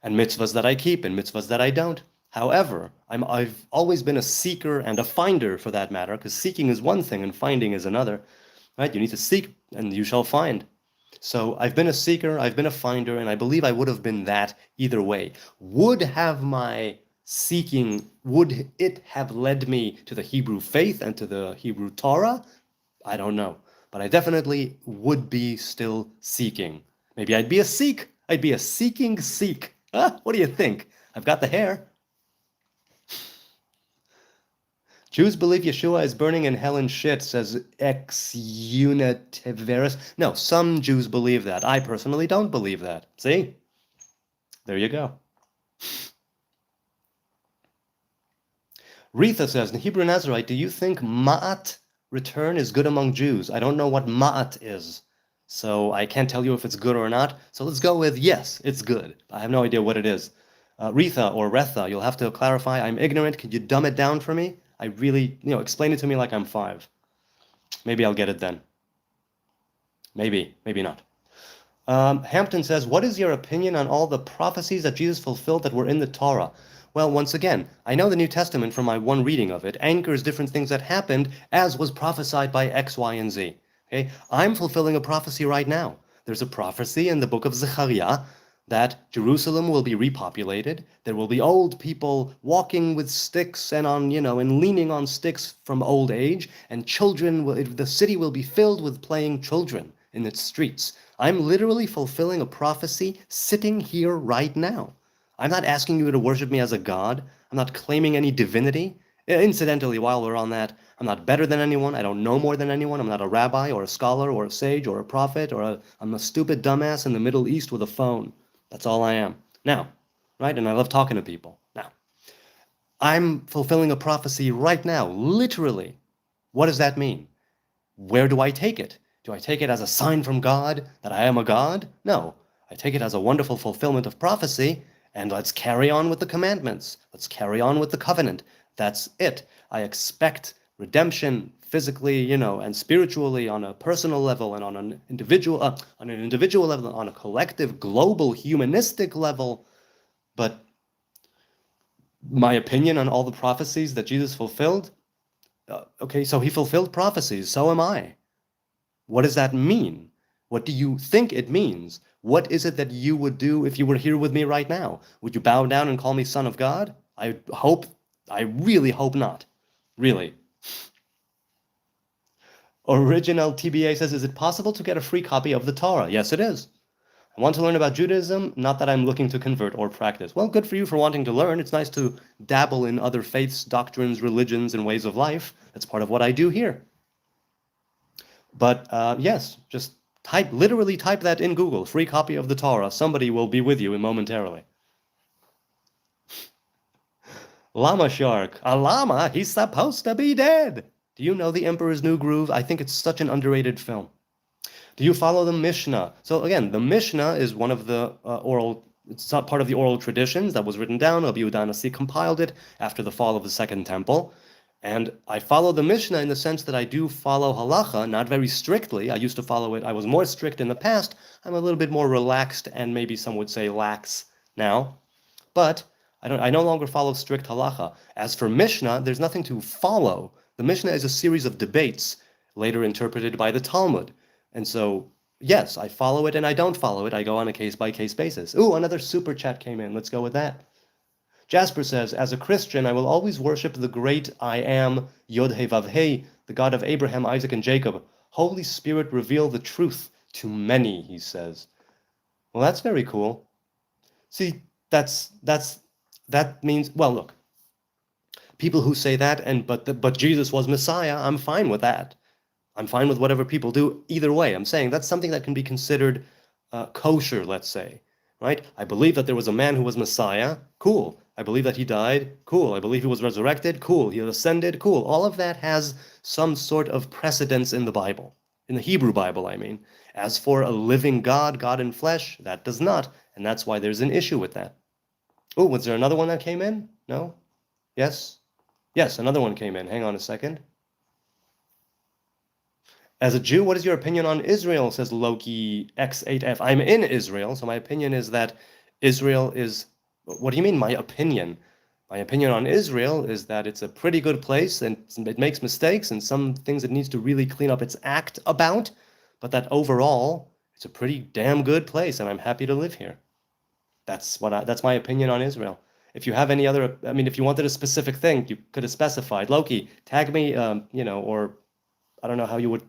[SPEAKER 1] and mitzvahs that I keep and mitzvahs that I don't. However, I've always been a seeker and a finder for that matter, because seeking is one thing and finding is another, right? You need to seek and you shall find. So I've been a seeker, I've been a finder, and I believe I would have been that either way. Would have my seeking, would it have led me to the Hebrew faith and to the Hebrew Torah? I don't know. But I definitely would be still seeking. Maybe I'd be a Sikh. I'd be a seeking Sikh. Huh? What do you think? I've got the hair. Jews believe Yeshua is burning in hell and shit, says ex unitiverus. No, some Jews believe that. I personally don't believe that. See? There you go. Retha says, in Hebrew Nazarite, do you think ma'at, return, is good among Jews? I don't know what ma'at is, so I can't tell you if it's good or not. So let's go with yes, it's good. I have no idea what it is. Retha or Retha, you'll have to clarify. I'm ignorant. Could you dumb it down for me? I really, explain it to me like I'm 5. Maybe I'll get it then. Maybe not. Hampton says, what is your opinion on all the prophecies that Jesus fulfilled that were in the Torah? Well, once again, I know the New Testament from my one reading of it anchors different things that happened as was prophesied by X, Y, and Z. Okay? I'm fulfilling a prophecy right now. There's a prophecy in the book of Zechariah that Jerusalem will be repopulated. There will be old people walking with sticks and and leaning on sticks from old age, and the city will be filled with playing children in its streets. I'm literally fulfilling a prophecy sitting here right now. I'm not asking you to worship me as a god. I'm not claiming any divinity. Incidentally, while we're on that, I'm not better than anyone. I don't know more than anyone. I'm not a rabbi or a scholar or a sage or a prophet I'm a stupid dumbass in the Middle East with a phone. That's all I am. Now, right? And I love talking to people. Now, I'm fulfilling a prophecy right now, literally. What does that mean? Where do I take it? Do I take it as a sign from God that I am a god? No. I take it as a wonderful fulfillment of prophecy, and let's carry on with the commandments. Let's carry on with the covenant. That's it. I expect redemption physically, and spiritually on a personal level and on an individual level, on a collective, global, humanistic level. But my opinion on all the prophecies that Jesus fulfilled, okay, so he fulfilled prophecies, so am I. What does that mean? What do you think it means? What is it that you would do if you were here with me right now? Would you bow down and call me son of God? I really hope not. Really. Original TBA says, is it possible to get a free copy of the Torah? Yes, it is. I want to learn about Judaism, not that I'm looking to convert or practice. Well, good for you for wanting to learn. It's nice to dabble in other faiths, doctrines, religions, and ways of life. That's part of what I do here. But yes, just literally type that in Google, free copy of the Torah. Somebody will be with you momentarily. Llama Shark. A llama? He's supposed to be dead. Do you know The Emperor's New Groove? I think it's such an underrated film. Do you follow the Mishnah? So again, the Mishnah is one of the it's not part of the oral traditions that was written down. Rabbi Yehuda Hanasi compiled it after the fall of the Second Temple. And I follow the Mishnah in the sense that I do follow halacha, not very strictly. I used to follow it. I was more strict in the past. I'm a little bit more relaxed and maybe some would say lax now. But I no longer follow strict halacha. As for Mishnah, there's nothing to follow. The Mishnah is a series of debates, later interpreted by the Talmud. And so, yes, I follow it and I don't follow it. I go on a case-by-case basis. Ooh, another super chat came in. Let's go with that. Jasper says, as a Christian, I will always worship the great I am, Yod-He-Vav-He, the God of Abraham, Isaac, and Jacob. Holy Spirit, reveal the truth to many, he says. Well, that's very cool. See, that means, well, look, people who say that, but Jesus was Messiah, I'm fine with that. I'm fine with whatever people do either way. I'm saying that's something that can be considered kosher, let's say, right? I believe that there was a man who was Messiah. Cool. I believe that he died. Cool. I believe he was resurrected. Cool. He ascended. Cool. All of that has some sort of precedence in the Bible, in the Hebrew Bible, I mean. As for a living God, God in flesh, that does not. And that's why there's an issue with that. Oh, was there another one that came in? No? Yes? Yes, another one came in. Hang on a second. As a Jew, what is your opinion on Israel? Says Loki X8F. I'm in Israel, so my opinion is that Israel is. What do you mean, my opinion? My opinion on Israel is that it's a pretty good place and it makes mistakes and some things it needs to really clean up its act about, but that overall, it's a pretty damn good place and I'm happy to live here. That's my opinion on Israel. If you have any other, I mean, if you wanted a specific thing, you could have specified. Loki, tag me, or I don't know how you would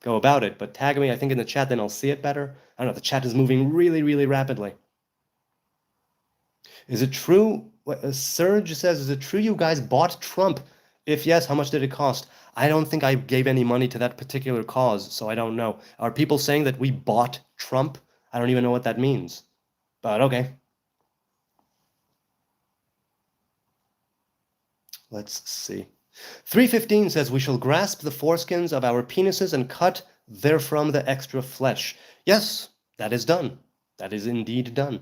[SPEAKER 1] go about it, but tag me, I think, in the chat, then I'll see it better. I don't know, the chat is moving really, really rapidly. Is it true, Serge says, is it true you guys bought Trump? If yes, how much did it cost? I don't think I gave any money to that particular cause, so I don't know. Are people saying that we bought Trump? I don't even know what that means, but okay. Let's see. 315 says, we shall grasp the foreskins of our penises and cut therefrom the extra flesh. Yes, that is done. That is indeed done.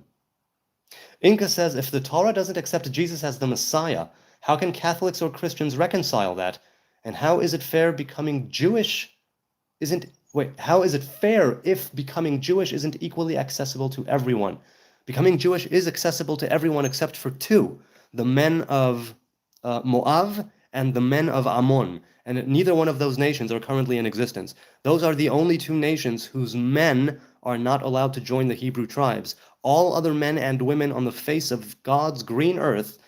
[SPEAKER 1] Inca says, if the Torah doesn't accept Jesus as the Messiah, how can Catholics or Christians reconcile that? And how is it fair becoming Jewish how is it fair if becoming Jewish isn't equally accessible to everyone? Becoming Jewish is accessible to everyone except for two, the men of Moab and the men of Ammon, and neither one of those nations are currently in existence. Those are the only two nations whose men are not allowed to join the Hebrew tribes. All other men and women on the face of God's green earth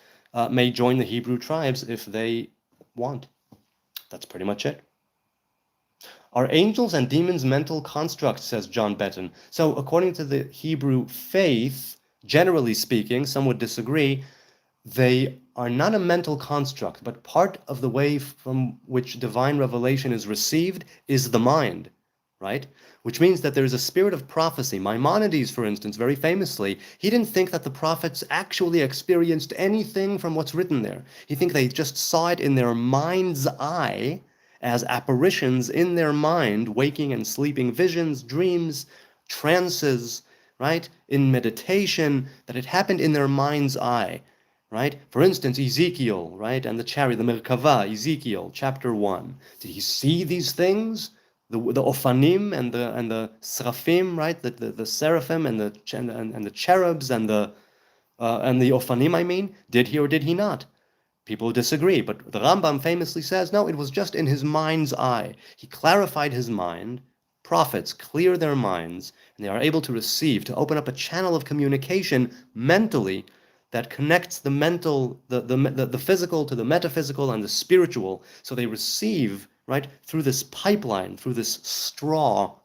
[SPEAKER 1] may join the Hebrew tribes if they want. That's pretty much it. Are angels and demons mental constructs, says John Betton. So according to the Hebrew faith, generally speaking, some would disagree, they are not a mental construct, but part of the way from which divine revelation is received is the mind, right? Which means that there's a spirit of prophecy. Maimonides, for instance, very famously, he didn't think that the prophets actually experienced anything from what's written there. He think they just saw it in their mind's eye as apparitions in their mind, waking and sleeping visions, dreams, trances, right? In meditation, that it happened in their mind's eye. Right? For instance, Ezekiel, right? And the chariot, the Merkava, Ezekiel, chapter 1. Did he see these things? The Ophanim and the Seraphim, right? The seraphim and the cherubs and the Ophanim, I mean, did he or did he not? People disagree, but the Rambam famously says, no, it was just in his mind's eye. He clarified his mind. Prophets clear their minds, and they are able to receive, to open up a channel of communication mentally that connects the mental, the physical to the metaphysical and the spiritual. So they receive, right, through this pipeline, through this straw,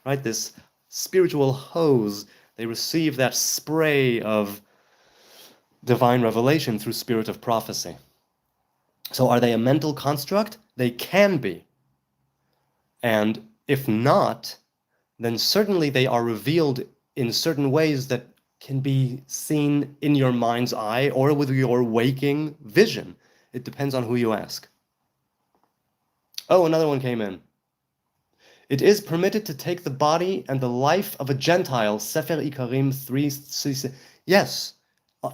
[SPEAKER 1] right, this spiritual hose, they receive that spray of divine revelation through spirit of prophecy. So are they a mental construct? They can be. And if not, then certainly they are revealed in certain ways that can be seen in your mind's eye or with your waking vision. It depends on who you ask. Oh, another one came in. It is permitted to take the body and the life of a Gentile, Sefer Ikarim 3. Yes.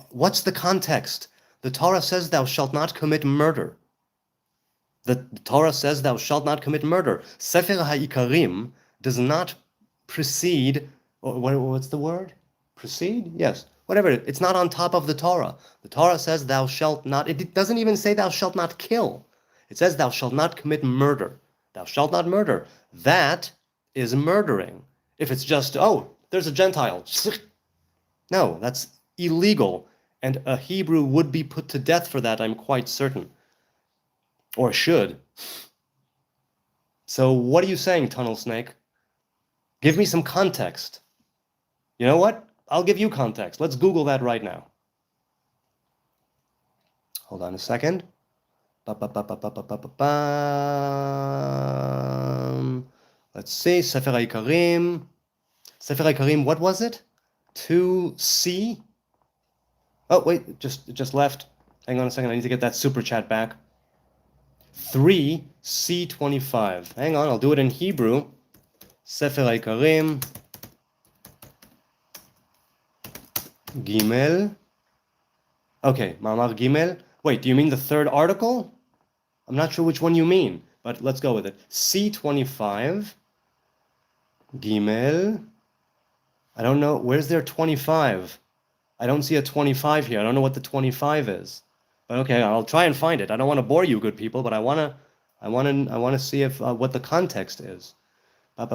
[SPEAKER 1] What's the context? The Torah says thou shalt not commit murder. The Torah says thou shalt not commit murder. Sefer HaIkarim does not precede, what's the word? Precede? Yes. Whatever. It's not on top of the Torah. The Torah says thou shalt not, it doesn't even say thou shalt not kill. It says thou shalt not commit murder. Thou shalt not murder. That is murdering. If it's just, oh, there's a Gentile. No, that's illegal. And a Hebrew would be put to death for that, I'm quite certain. Or should. So what are you saying, Tunnel Snake? Give me some context. You know what? I'll give you context. Let's Google that right now. Hold on a second. Let's see, Sefer HaIkarim. Sefer HaKarim, what was it? 2C? Oh, wait, it just left. Hang on a second, I need to get that super chat back. 3C25. Hang on, I'll do it in Hebrew. Sefer HaKarim, Gimel. Okay, Ma'amar Gimel. Wait, do you mean the third article? I'm not sure which one you mean, but let's go with it. C25, Gimel. I don't know, where's there 25? I don't see a 25 here. I don't know what the 25 is. But okay, I'll try and find it. I don't want to bore you, good people, but I want to see if what the context is. I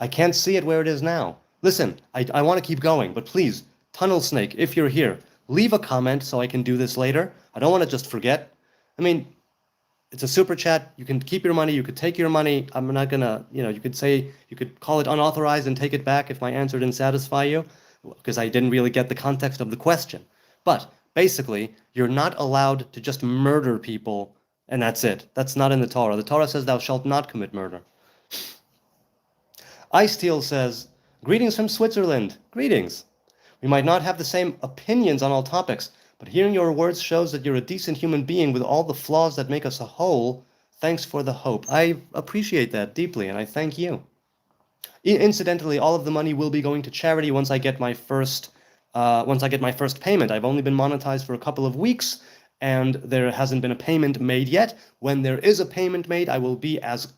[SPEAKER 1] can't see it where it is now. Listen, I want to keep going, but please, Tunnel Snake, if you're here, leave a comment so I can do this later. I don't want to just forget. I mean, it's a super chat. You can keep your money. You could take your money. I'm not gonna, you could call it unauthorized and take it back if my answer didn't satisfy you, because I didn't really get the context of the question. But basically, you're not allowed to just murder people, and that's it. That's not in the Torah. The Torah says thou shalt not commit murder. Iceteel says, greetings from Switzerland. Greetings. We might not have the same opinions on all topics, but hearing your words shows that you're a decent human being with all the flaws that make us a whole. Thanks for the hope. I appreciate that deeply, and I thank you. Incidentally, all of the money will be going to charity once I get my first payment. I've only been monetized for a couple of weeks, and there hasn't been a payment made yet. When there is a payment made, I will be as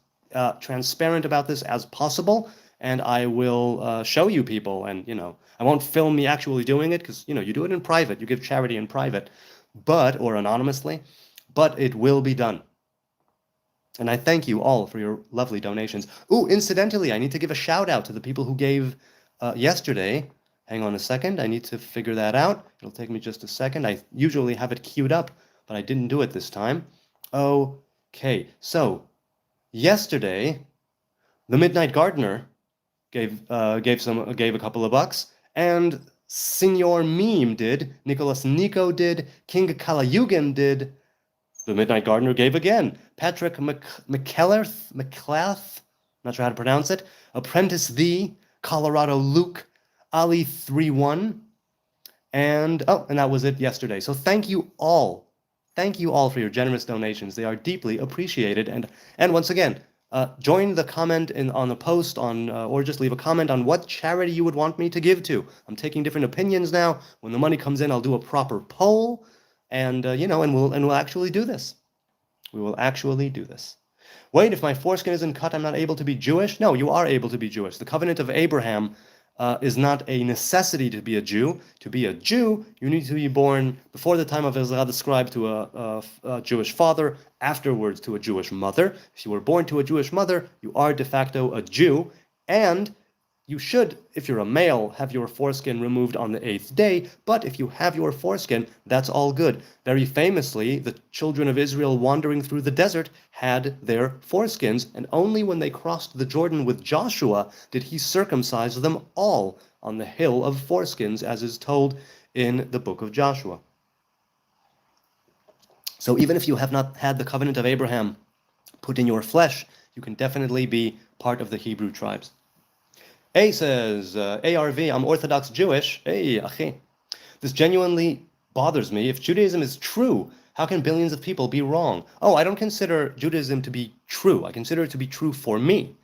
[SPEAKER 1] transparent about this as possible, and I will show you people, and I won't film me actually doing it, because you do it in private. You give charity in private, or anonymously, but it will be done. And I thank you all for your lovely donations. Ooh, incidentally, I need to give a shout out to the people who gave yesterday. Hang on a second, I need to figure that out. It'll take me just a second. I usually have it queued up, but I didn't do it this time. Okay, so yesterday, the Midnight Gardener gave a couple of bucks, and Signor Meme did, Nicholas Nico did, King Kalayugan did, the Midnight Gardener gave again, Patrick McClath, not sure how to pronounce it, Apprentice The, Colorado Luke, Ali 31, and that was it yesterday. So thank you all for your generous donations. They are deeply appreciated, and once again, join the comment on the post or just leave a comment on what charity you would want me to give to. I'm taking different opinions now. When the money comes in, I'll do a proper poll, and we'll actually do this. We will actually do this. Wait, if my foreskin isn't cut, I'm not able to be Jewish? No, you are able to be Jewish. The covenant of Abraham is not a necessity to be a Jew. To be a Jew, you need to be born before the time of Ezra the scribe to a Jewish father, afterwards to a Jewish mother. If you were born to a Jewish mother, you are de facto a Jew, and you should, if you're a male, have your foreskin removed on the 8th day, but if you have your foreskin, that's all good. Very famously, the children of Israel wandering through the desert had their foreskins, and only when they crossed the Jordan with Joshua did he circumcise them all on the hill of foreskins, as is told in the book of Joshua. So even if you have not had the covenant of Abraham put in your flesh, you can definitely be part of the Hebrew tribes. A says, ARV, I'm Orthodox Jewish. Hey, achi. This genuinely bothers me. If Judaism is true, how can billions of people be wrong? Oh, I don't consider Judaism to be true. I consider it to be true for me.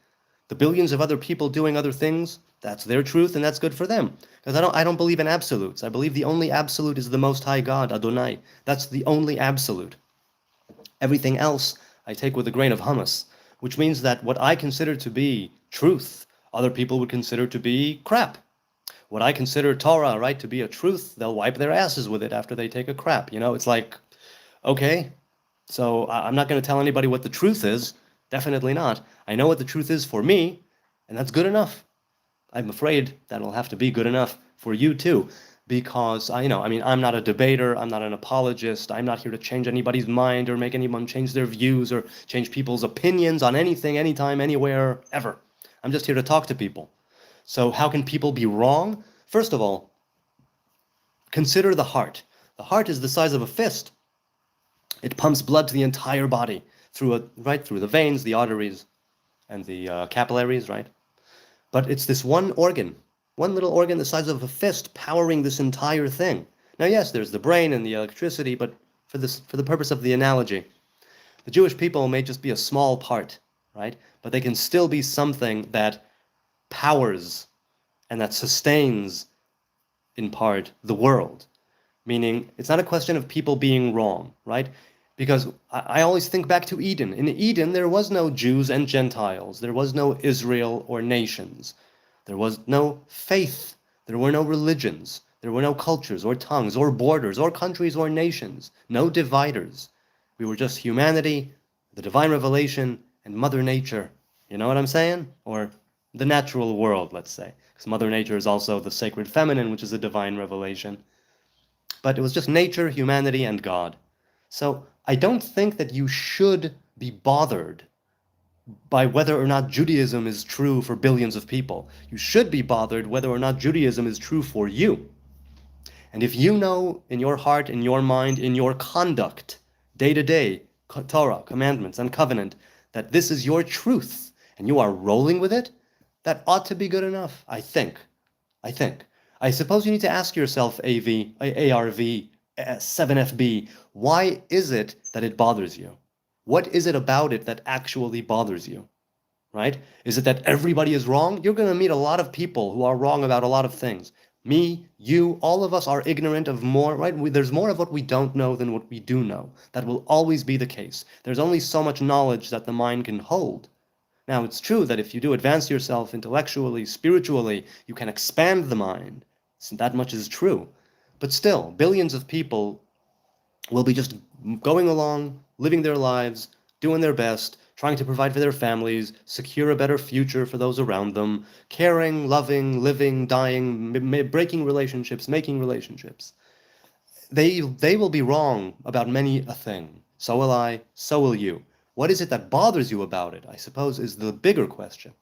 [SPEAKER 1] The billions of other people doing other things, that's their truth, and that's good for them. Because I don't believe in absolutes. I believe the only absolute is the Most High God, Adonai. That's the only absolute. Everything else I take with a grain of hummus, which means that what I consider to be truth, other people would consider to be crap. What I consider Torah, right, to be a truth, they'll wipe their asses with it after they take a crap. It's like, okay, so I'm not going to tell anybody what the truth is. Definitely not. I know what the truth is for me, and that's good enough. I'm afraid that'll have to be good enough for you too, because I'm not a debater, I'm not an apologist, I'm not here to change anybody's mind or make anyone change their views or change people's opinions on anything, anytime, anywhere, ever. I'm just here to talk to people. So how can people be wrong? First of all, consider the heart. The heart is the size of a fist. It pumps blood to the entire body through the veins, the arteries, and the capillaries, right? But it's this one organ, one little organ the size of a fist powering this entire thing. Now, yes, there's the brain and the electricity, but for the purpose of the analogy, the Jewish people may just be a small part, right? But they can still be something that powers and that sustains, in part, the world. Meaning, it's not a question of people being wrong, right? Because I always think back to Eden. In Eden, there was no Jews and Gentiles. There was no Israel or nations. There was no faith. There were no religions. There were no cultures or tongues or borders or countries or nations. No dividers. We were just humanity, the divine revelation, and Mother Nature. You know what I'm saying? Or the natural world, let's say. Because Mother Nature is also the sacred feminine, which is a divine revelation. But it was just nature, humanity, and God. So I don't think that you should be bothered by whether or not Judaism is true for billions of people. You should be bothered whether or not Judaism is true for you. And if you know in your heart, in your mind, in your conduct, day to day, Torah, commandments, and covenant, that this is your truth, and you are rolling with it, that ought to be good enough, I think. I suppose you need to ask yourself, ARV, 7FB, why is it that it bothers you? What is it about it that actually bothers you? Right? Is it that everybody is wrong? You're going to meet a lot of people who are wrong about a lot of things. Me, you, all of us are ignorant of more, right? There's more of what we don't know than what we do know. That will always be the case. There's only so much knowledge that the mind can hold. Now, it's true that if you do advance yourself intellectually, spiritually, you can expand the mind. So that much is true. But still, billions of people will be just going along, living their lives, doing their best, trying to provide for their families, secure a better future for those around them, caring, loving, living, dying, breaking relationships, making relationships. They will be wrong about many a thing. So will I, so will you. What is it that bothers you about it, I suppose, is the bigger question.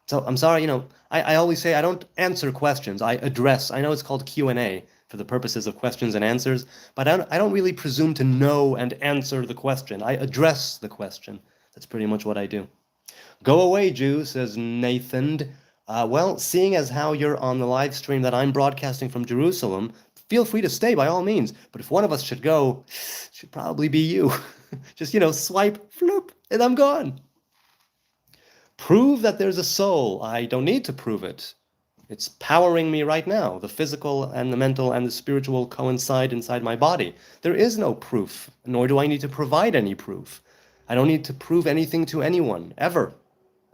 [SPEAKER 1] So I'm sorry, I always say I don't answer questions, I address. I know it's called Q&A for the purposes of questions and answers, but I don't really presume to know and answer the question. I address the question. That's pretty much what I do. Go away, Jew, says Nathan. Well, seeing as how you're on the live stream that I'm broadcasting from Jerusalem, feel free to stay by all means. But if one of us should go, it should probably be you. Just, swipe, floop, and I'm gone. Prove that there's a soul. I don't need to prove it. It's powering me right now. The physical and the mental and the spiritual coincide inside my body. There is no proof, nor do I need to provide any proof. I don't need to prove anything to anyone, ever.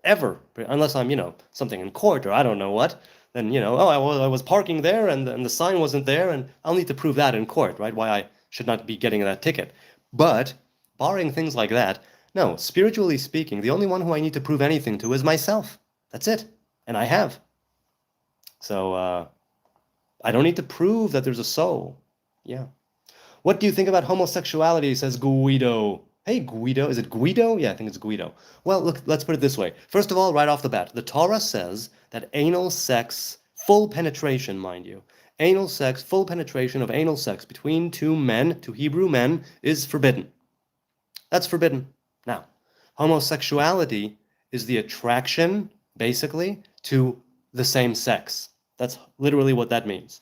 [SPEAKER 1] Unless I'm, something in court or I don't know what. Then, I was parking there and the sign wasn't there, and I'll need to prove that in court, right? Why I should not be getting that ticket. But, barring things like that, no, spiritually speaking, the only one who I need to prove anything to is myself. That's it. And I have. So, I don't need to prove that there's a soul. Yeah. What do you think about homosexuality, says Guido. Hey, Guido. Is it Guido? Yeah, I think it's Guido. Well, look, let's put it this way. First of all, right off the bat, the Torah says that anal sex, full penetration, mind you, anal sex, full penetration of anal sex between two men, two Hebrew men, is forbidden. That's forbidden. Now, homosexuality is the attraction, basically, to the same sex. That's literally what that means.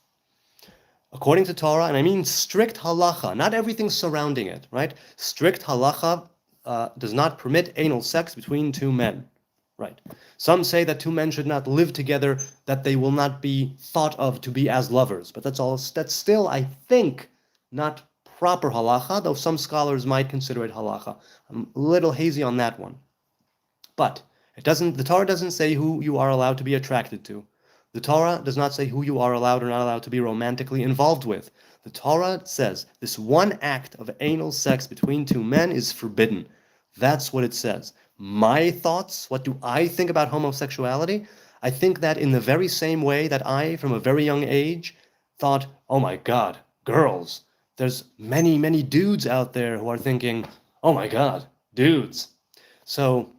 [SPEAKER 1] According to Torah, and I mean strict halacha, not everything surrounding it, right? Strict halacha does not permit anal sex between two men, right? Some say that two men should not live together, that they will not be thought of to be as lovers, but that's still, I think, not proper halacha, though some scholars might consider it halacha. I'm a little hazy on that one. But the Torah doesn't say who you are allowed to be attracted to. The Torah does not say who you are allowed or not allowed to be romantically involved with. The Torah says this one act of anal sex between two men is forbidden. That's what it says. My thoughts, what do I think about homosexuality? I think that in the very same way that I, from a very young age, thought, oh my God, girls. There's many, many dudes out there who are thinking, oh my God, dudes. So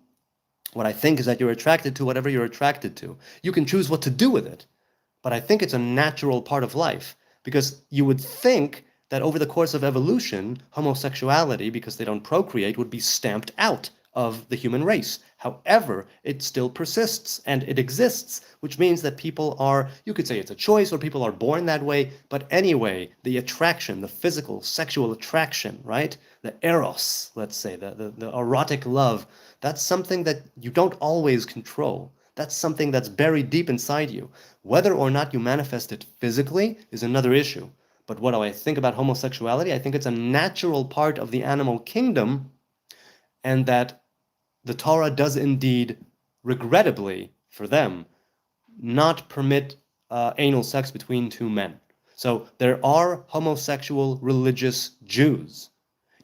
[SPEAKER 1] what I think is that you're attracted to whatever you're attracted to. You can choose what to do with it. But I think it's a natural part of life, because you would think that over the course of evolution, homosexuality, because they don't procreate, would be stamped out of the human race. However, it still persists and it exists, which means that people are, you could say it's a choice or people are born that way, but anyway, the attraction, the physical, sexual attraction, right? The eros, let's say, the erotic love, that's something that you don't always control. That's something that's buried deep inside you. Whether or not you manifest it physically is another issue. But what do I think about homosexuality? I think it's a natural part of the animal kingdom, and that the Torah does indeed, regrettably for them, not permit anal sex between two men. So there are homosexual religious Jews.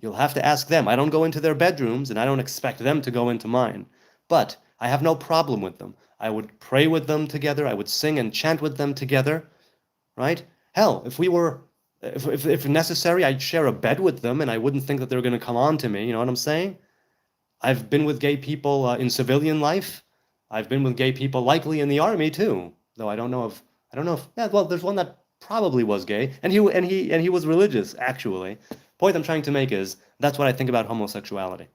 [SPEAKER 1] You'll have to ask them. I don't go into their bedrooms, and I don't expect them to go into mine. But I have no problem with them. I would pray with them together. I would sing and chant with them together, right? Hell, if necessary, I'd share a bed with them, and I wouldn't think that they're going to come on to me. You know what I'm saying? I've been with gay people in civilian life. I've been with gay people likely in the army too. Though I don't know if yeah, well, there's one that probably was gay, and he was religious actually. Point I'm trying to make is that's what I think about homosexuality.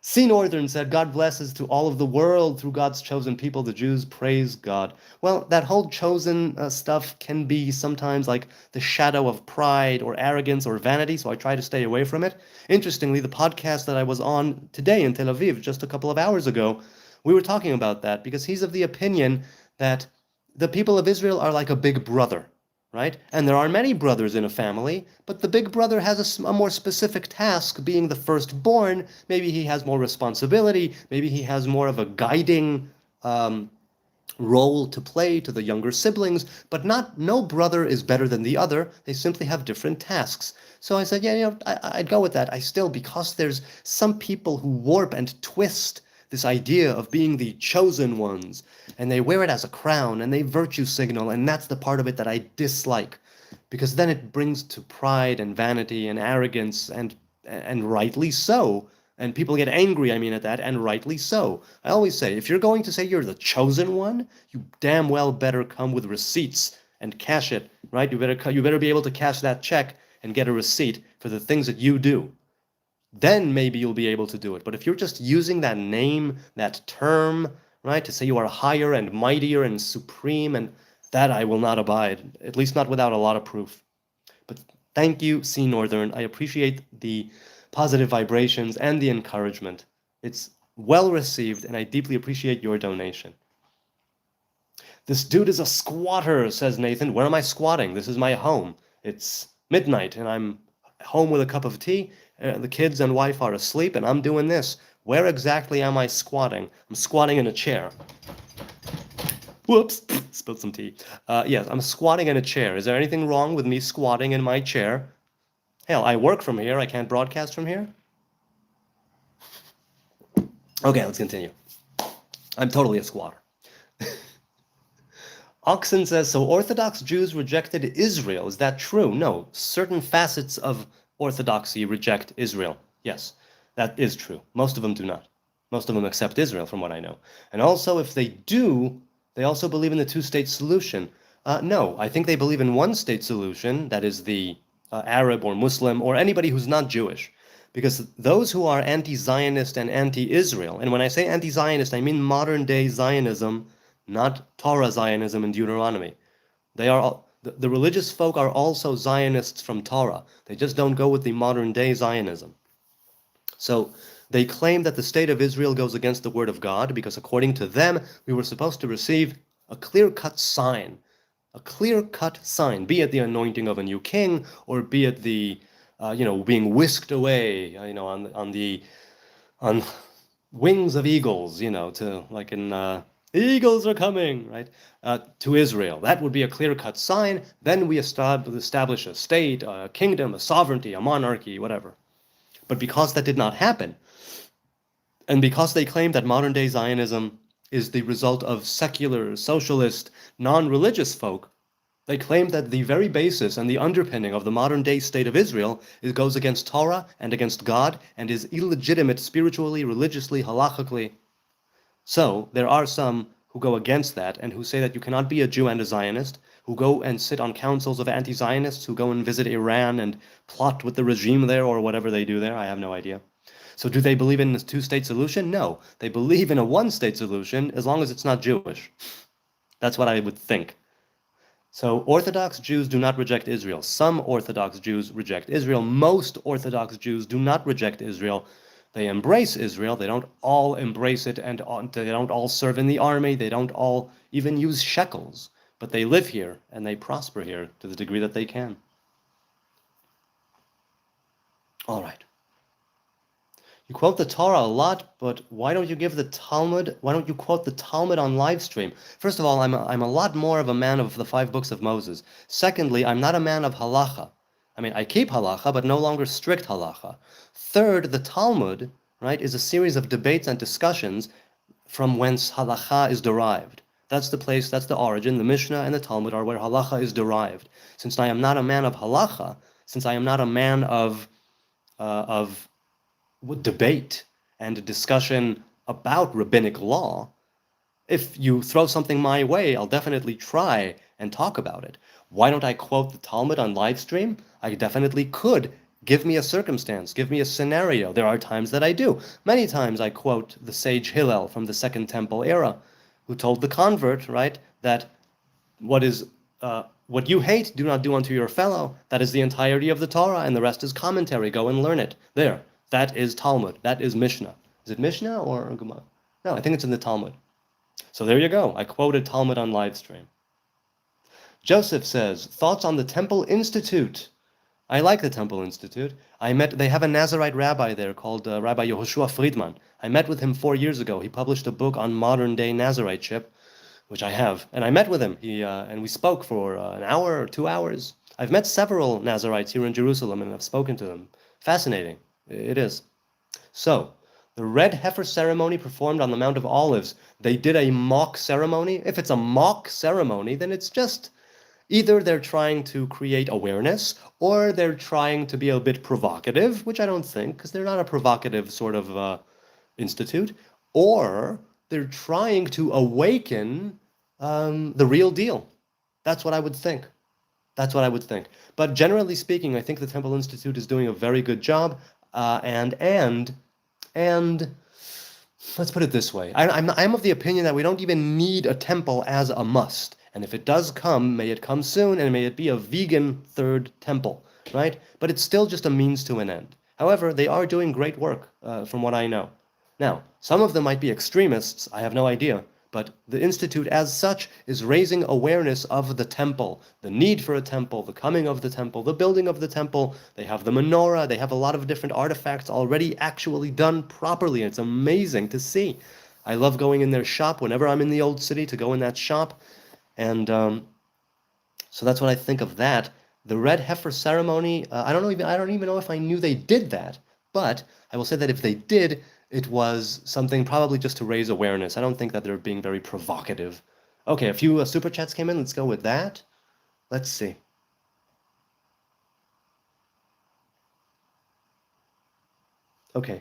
[SPEAKER 1] C. Northern said, God blesses to all of the world through God's chosen people, the Jews, praise God. Well, that whole chosen stuff can be sometimes like the shadow of pride or arrogance or vanity, so I try to stay away from it. Interestingly, the podcast that I was on today in Tel Aviv, just a couple of hours ago, we were talking about that because he's of the opinion that the people of Israel are like a big brother. Right? And there are many brothers in a family, but the big brother has a more specific task, being the firstborn. Maybe he has more responsibility. Maybe he has more of a guiding role to play to the younger siblings, but no brother is better than the other. They simply have different tasks. So I said, yeah, I'd go with that. Because there's some people who warp and twist this idea of being the chosen ones, and they wear it as a crown, and they virtue signal, and that's the part of it that I dislike, because then it brings to pride and vanity and arrogance, and rightly so, and people get angry, at that, and rightly so. I always say, if you're going to say you're the chosen one, you damn well better come with receipts and cash it, right? You better be able to cash that check and get a receipt for the things that you do. Then maybe you'll be able to do it. But if you're just using that name, that term, right, to say you are higher and mightier and supreme, and that I will not abide, at least not without a lot of proof. But thank you, C. Northern. I appreciate the positive vibrations and the encouragement. It's well received, and I deeply appreciate your donation. This dude is a squatter, says Nathan. Where am I squatting? This is my home. It's midnight, and I'm home with a cup of tea. The kids and wife are asleep, and I'm doing this. Where exactly am I squatting? I'm squatting in a chair. Whoops, spilled some tea. Yes, I'm squatting in a chair. Is there anything wrong with me squatting in my chair? Hell, I work from here. I can't broadcast from here. Okay, let's continue. I'm totally a squatter. Oxen says, so Orthodox Jews rejected Israel. Is that true? No, certain facets of Orthodoxy reject Israel. Yes, that is true. Most of them do not. Most of them accept Israel, from what I know. And also, if they do, they also believe in the two-state solution. No, I think they believe in one-state solution, that is the Arab or Muslim or anybody who's not Jewish. Because those who are anti-Zionist and anti-Israel, and when I say anti-Zionist, I mean modern-day Zionism, not Torah Zionism in Deuteronomy. They are the religious folk are also Zionists from Torah. They just don't go with the modern-day Zionism. So they claim that the state of Israel goes against the word of God because according to them, we were supposed to receive a clear-cut sign. A clear-cut sign, be it the anointing of a new king or be it the, being whisked away, on wings of eagles, to like in... Eagles are coming, right? To Israel. That would be a clear-cut sign. Then we establish a state, a kingdom, a sovereignty, a monarchy, whatever. But because that did not happen, and because they claim that modern-day Zionism is the result of secular, socialist, non-religious folk, they claim that the very basis and the underpinning of the modern-day state of Israel goes against Torah and against God and is illegitimate spiritually, religiously, halachically. So there are some who go against that and who say that you cannot be a Jew and a Zionist, who go and sit on councils of anti-Zionists, who go and visit Iran and plot with the regime there or whatever they do there. I have no idea. So do they believe in a two-state solution? No. They believe in a one-state solution as long as it's not Jewish. That's what I would think. So Orthodox Jews do not reject Israel. Some Orthodox Jews reject Israel. Most Orthodox Jews do not reject Israel. They embrace Israel. They don't all embrace it, and they don't all serve in the army. They don't all even use shekels. But they live here, and they prosper here to the degree that they can. All right. You quote the Torah a lot, but why don't you give the Talmud? Why don't you quote the Talmud on live stream? First of all, I'm a lot more of a man of the 5 books of Moses. Secondly, I'm not a man of halacha. I mean, I keep halacha, but no longer strict halacha. Third, the Talmud, right, is a series of debates and discussions from whence halacha is derived. That's the place, that's the origin. The Mishnah and the Talmud are where halacha is derived. Since I am not a man of halacha, since I am not a man of debate and discussion about rabbinic law, if you throw something my way, I'll definitely try and talk about it. Why don't I quote the Talmud on live stream? I definitely could. Give me a circumstance, give me a scenario. There are times that I do. Many times I quote the sage Hillel from the Second Temple era, who told the convert, right, that what you hate, do not do unto your fellow. That is the entirety of the Torah, and the rest is commentary. Go and learn it. There. That is Talmud. That is Mishnah. Is it Mishnah or Gemara? No, I think it's in the Talmud. So there you go. I quoted Talmud on live stream. Joseph says, thoughts on the Temple Institute. I like the Temple Institute. They have a Nazarite rabbi there called Rabbi Yehoshua Friedman. I met with him 4 years ago. He published a book on modern-day Nazariteship, which I have. And I met with him, and we spoke for an hour or 2 hours. I've met several Nazarites here in Jerusalem, and I've spoken to them. Fascinating. It is. So, the red heifer ceremony performed on the Mount of Olives, they did a mock ceremony. If it's a mock ceremony, then it's just either they're trying to create awareness, or they're trying to be a bit provocative, which I don't think, because they're not a provocative sort of institute, or they're trying to awaken the real deal. That's what I would think. That's what I would think. But generally speaking, I think the Temple Institute is doing a very good job. And let's put it this way. I'm of the opinion that we don't even need a temple as a must. And if it does come, may it come soon, and may it be a vegan third temple, right? But it's still just a means to an end. However, they are doing great work, from what I know. Now, some of them might be extremists, I have no idea, but the Institute as such is raising awareness of the temple, the need for a temple, the coming of the temple, the building of the temple. They have the menorah, they have a lot of different artifacts already actually done properly. It's amazing to see. I love going in their shop whenever I'm in the old city, to go in that shop. And so that's what I think of that. The red heifer ceremony, I don't even know if I knew they did that, but I will say that if they did, it was something probably just to raise awareness. I don't think that they're being very provocative. Okay, a few super chats came in. Let's go with that. Let's see. Okay.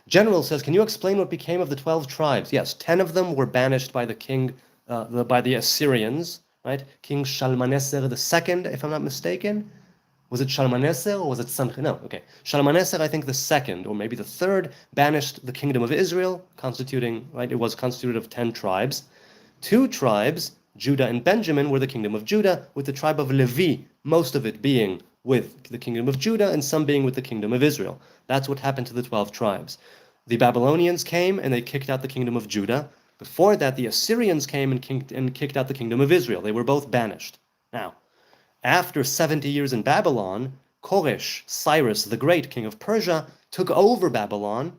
[SPEAKER 1] General says, can you explain what became of the 12 tribes? Yes, 10 of them were banished by the king, by the Assyrians, right? King Shalmaneser II, if I'm not mistaken. Was it Shalmaneser or was it Sanherib? No, okay. Shalmaneser, I think the second, or maybe the third, banished the kingdom of Israel, constituting, right? It was constituted of 10 tribes. 2 tribes, Judah and Benjamin, were the kingdom of Judah, with the tribe of Levi, most of it being with the kingdom of Judah and some being with the kingdom of Israel. That's what happened to the 12 tribes. The Babylonians came and they kicked out the kingdom of Judah. Before that, the Assyrians came and kicked out the kingdom of Israel. They were both banished. Now, after 70 years in Babylon, Koresh, Cyrus the Great, king of Persia, took over Babylon,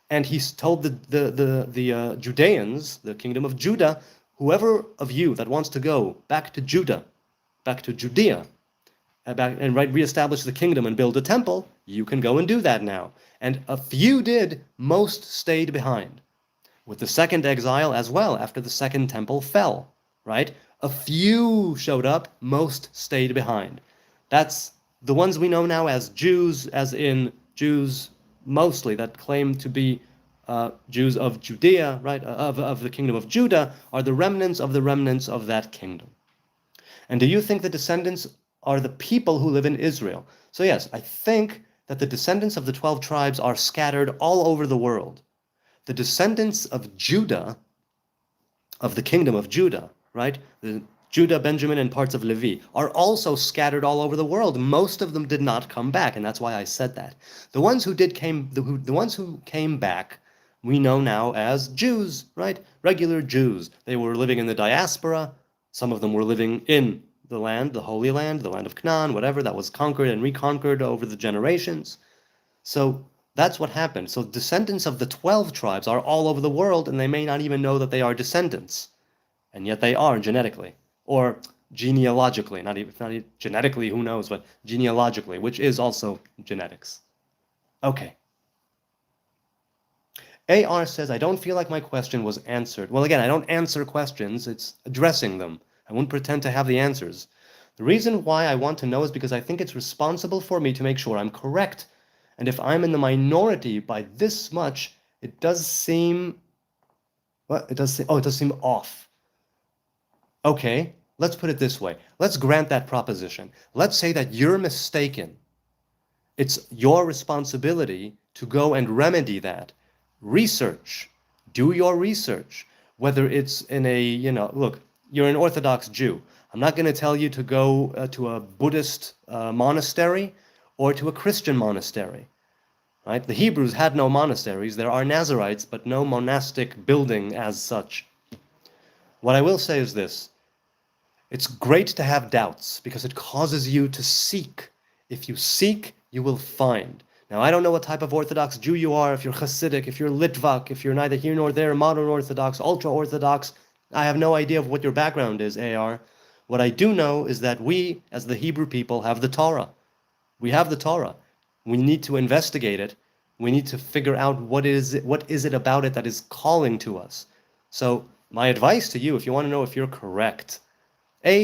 [SPEAKER 1] and he told the Judeans, the kingdom of Judah, whoever of you that wants to go back to Judah, back to Judea, and reestablish the kingdom and build a temple, you can go and do that now. And a few did, most stayed behind. With the second exile as well, after the second temple fell, right? A few showed up, most stayed behind. That's the ones we know now as Jews, as in Jews mostly that claim to be Jews of Judea, right, of the kingdom of Judah, are the remnants of that kingdom. And do you think the descendants are the people who live in Israel? So yes, I think that the descendants of the 12 tribes are scattered all over the world. The descendants of Judah, of the kingdom of Judah, right? The Judah, Benjamin, and parts of Levi are also scattered all over the world. Most of them did not come back, and that's why I said that. The ones who came back, we know now as Jews, right? Regular Jews. They were living in the diaspora. Some of them were living in the land, the Holy Land, the land of Canaan, whatever that was conquered and reconquered over the generations. So that's what happened. So descendants of the 12 tribes are all over the world, and they may not even know that they are descendants, and yet they are genetically. Or genealogically, not even genetically, who knows, but genealogically, which is also genetics. Okay. AR says, I don't feel like my question was answered. Well, again, I don't answer questions, it's addressing them. I won't pretend to have the answers. The reason why I want to know is because I think it's responsible for me to make sure I'm correct. And if I'm in the minority by this much, it does seem, it does seem off. Okay. Let's put it this way. Let's grant that proposition. Let's say that you're mistaken. It's your responsibility to go and remedy that. Research. Do your research. Whether it's in a, look, you're an Orthodox Jew. I'm not going to tell you to go to a Buddhist monastery or to a Christian monastery. Right? The Hebrews had no monasteries. There are Nazarites, but no monastic building as such. What I will say is this. It's great to have doubts because it causes you to seek. If you seek, you will find. Now, I don't know what type of Orthodox Jew you are, if you're Hasidic, if you're Litvak, if you're neither here nor there, modern Orthodox, ultra-Orthodox. I have no idea of what your background is, AR. What I do know is that we, as the Hebrew people, have the Torah. We have the Torah. We need to investigate it. We need to figure out what is it about it that is calling to us. So, my advice to you, if you want to know if you're correct,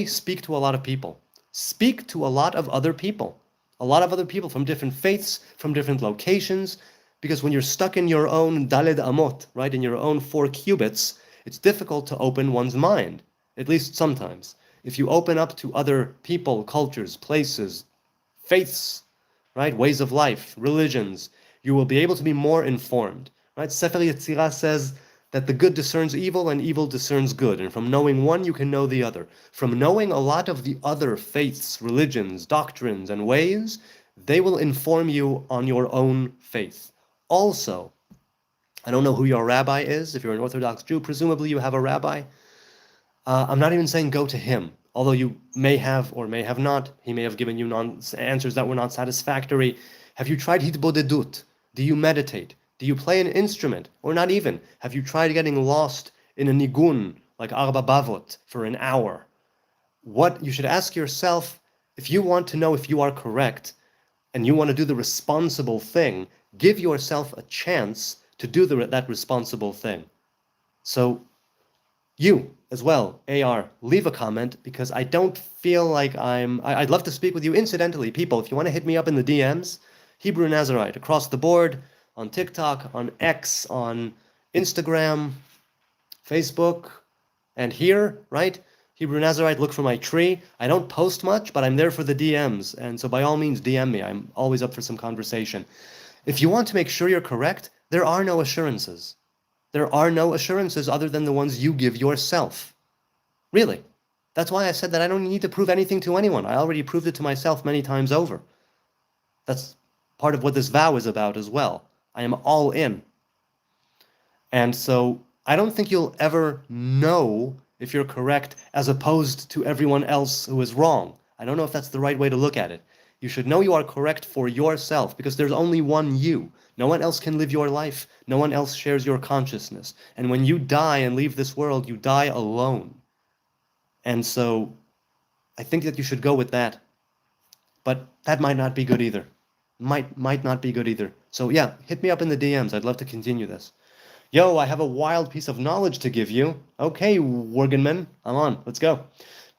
[SPEAKER 1] speak to a lot of people. Speak to a lot of other people. A lot of other people from different faiths, from different locations, because when you're stuck in your own Daled Amot, right, in your own 4 cubits, it's difficult to open one's mind, at least sometimes. If you open up to other people, cultures, places, faiths, right, ways of life, religions, you will be able to be more informed. Right? Sefer Yetzirah says that the good discerns evil and evil discerns good. And from knowing one, you can know the other. From knowing a lot of the other faiths, religions, doctrines, and ways, they will inform you on your own faith. Also, I don't know who your rabbi is. If you're an Orthodox Jew, presumably you have a rabbi. I'm not even saying go to him, although you may have or may have not. He may have given you answers that were not satisfactory. Have you tried hitbodedut? Do you meditate? Do you play an instrument? Or not even. Have you tried getting lost in a nigun, like Arba Bavot, for an hour? What you should ask yourself, if you want to know if you are correct, and you want to do the responsible thing, give yourself a chance to do that responsible thing. So, you as well, AR, leave a comment, because I don't feel like I'd love to speak with you. Incidentally, people, if you want to hit me up in the DMs, Hebrew Nazarite, across the board, on TikTok, on X, on Instagram, Facebook, and here, right? Hebrew Nazarite, look for my tree. I don't post much, but I'm there for the DMs, and so by all means, DM me. I'm always up for some conversation. If you want to make sure you're correct, there are no assurances. There are no assurances other than the ones you give yourself. Really. That's why I said that I don't need to prove anything to anyone. I already proved it to myself many times over. That's part of what this vow is about as well. I am all in. And so I don't think you'll ever know if you're correct as opposed to everyone else who is wrong. I don't know if that's the right way to look at it. You should know you are correct for yourself, because there's only one you. No one else can live your life. No one else shares your consciousness. And when you die and leave this world, you die alone. And so I think that you should go with that. But that might not be good either. Might not be good either. So yeah, hit me up in the DMs. I'd love to continue this. Yo, I have a wild piece of knowledge to give you. Okay, Worgenman, I'm on. Let's go.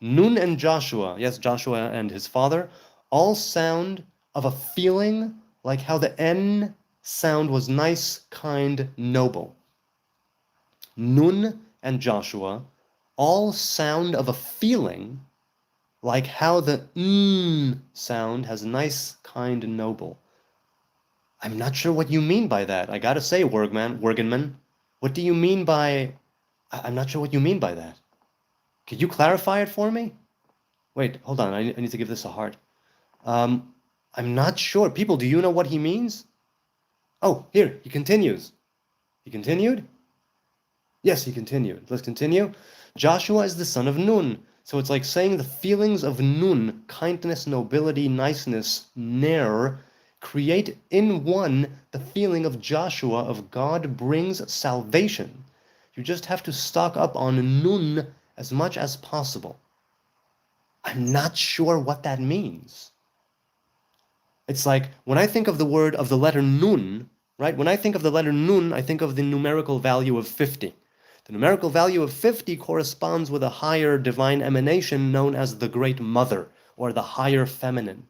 [SPEAKER 1] Nun and Joshua, yes, Joshua and his father, all sound of a feeling like how the N sound was nice, kind, noble. Nun and Joshua all sound of a feeling like how the sound has nice, kind, noble. I'm not sure what you mean by that. I gotta say, Wergenman, what do you mean by... I'm not sure what you mean by that. Could you clarify it for me? Wait, hold on. I need to give this a heart. Um, I'm not sure. People, do you know what he means? Oh, here, he continues. He continued? Yes, he continued. Let's continue. Joshua is the son of Nun. So it's like saying the feelings of Nun, kindness, nobility, niceness, ner, create in one the feeling of Joshua of God brings salvation. You just have to stock up on Nun as much as possible. I'm not sure what that means. It's like when I think of the letter Nun, right? When I think of the letter Nun, I think of the numerical value of 50. The numerical value of 50 corresponds with a higher divine emanation known as the Great Mother, or the higher feminine.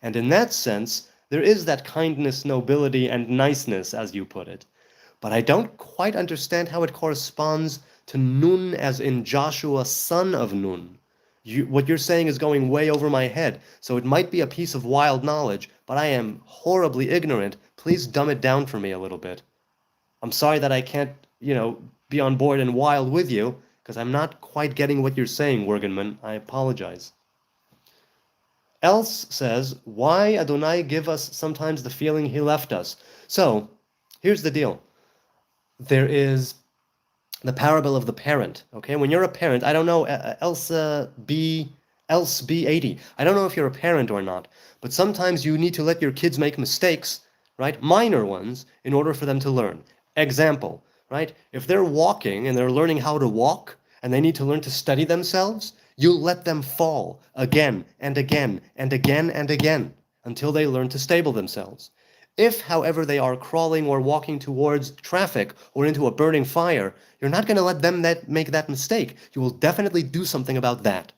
[SPEAKER 1] And in that sense, there is that kindness, nobility, and niceness, as you put it. But I don't quite understand how it corresponds to Nun as in Joshua, son of Nun. What you're saying is going way over my head, so it might be a piece of wild knowledge, but I am horribly ignorant. Please dumb it down for me a little bit. I'm sorry that I can't, be on board and wild with you, because I'm not quite getting what you're saying, Wergenman. I apologize. Else says, why Adonai give us sometimes the feeling he left us? So, here's the deal. There is the parable of the parent, okay? When you're a parent, I don't know, else be 80. I don't know if you're a parent or not, but sometimes you need to let your kids make mistakes, right? Minor ones, in order for them to learn. Example, right? If they're walking and they're learning how to walk and they need to learn to steady themselves, you let them fall again and again and again and again until they learn to stable themselves. If, however, they are crawling or walking towards traffic or into a burning fire, you're not going to let them make that mistake. You will definitely do something about that.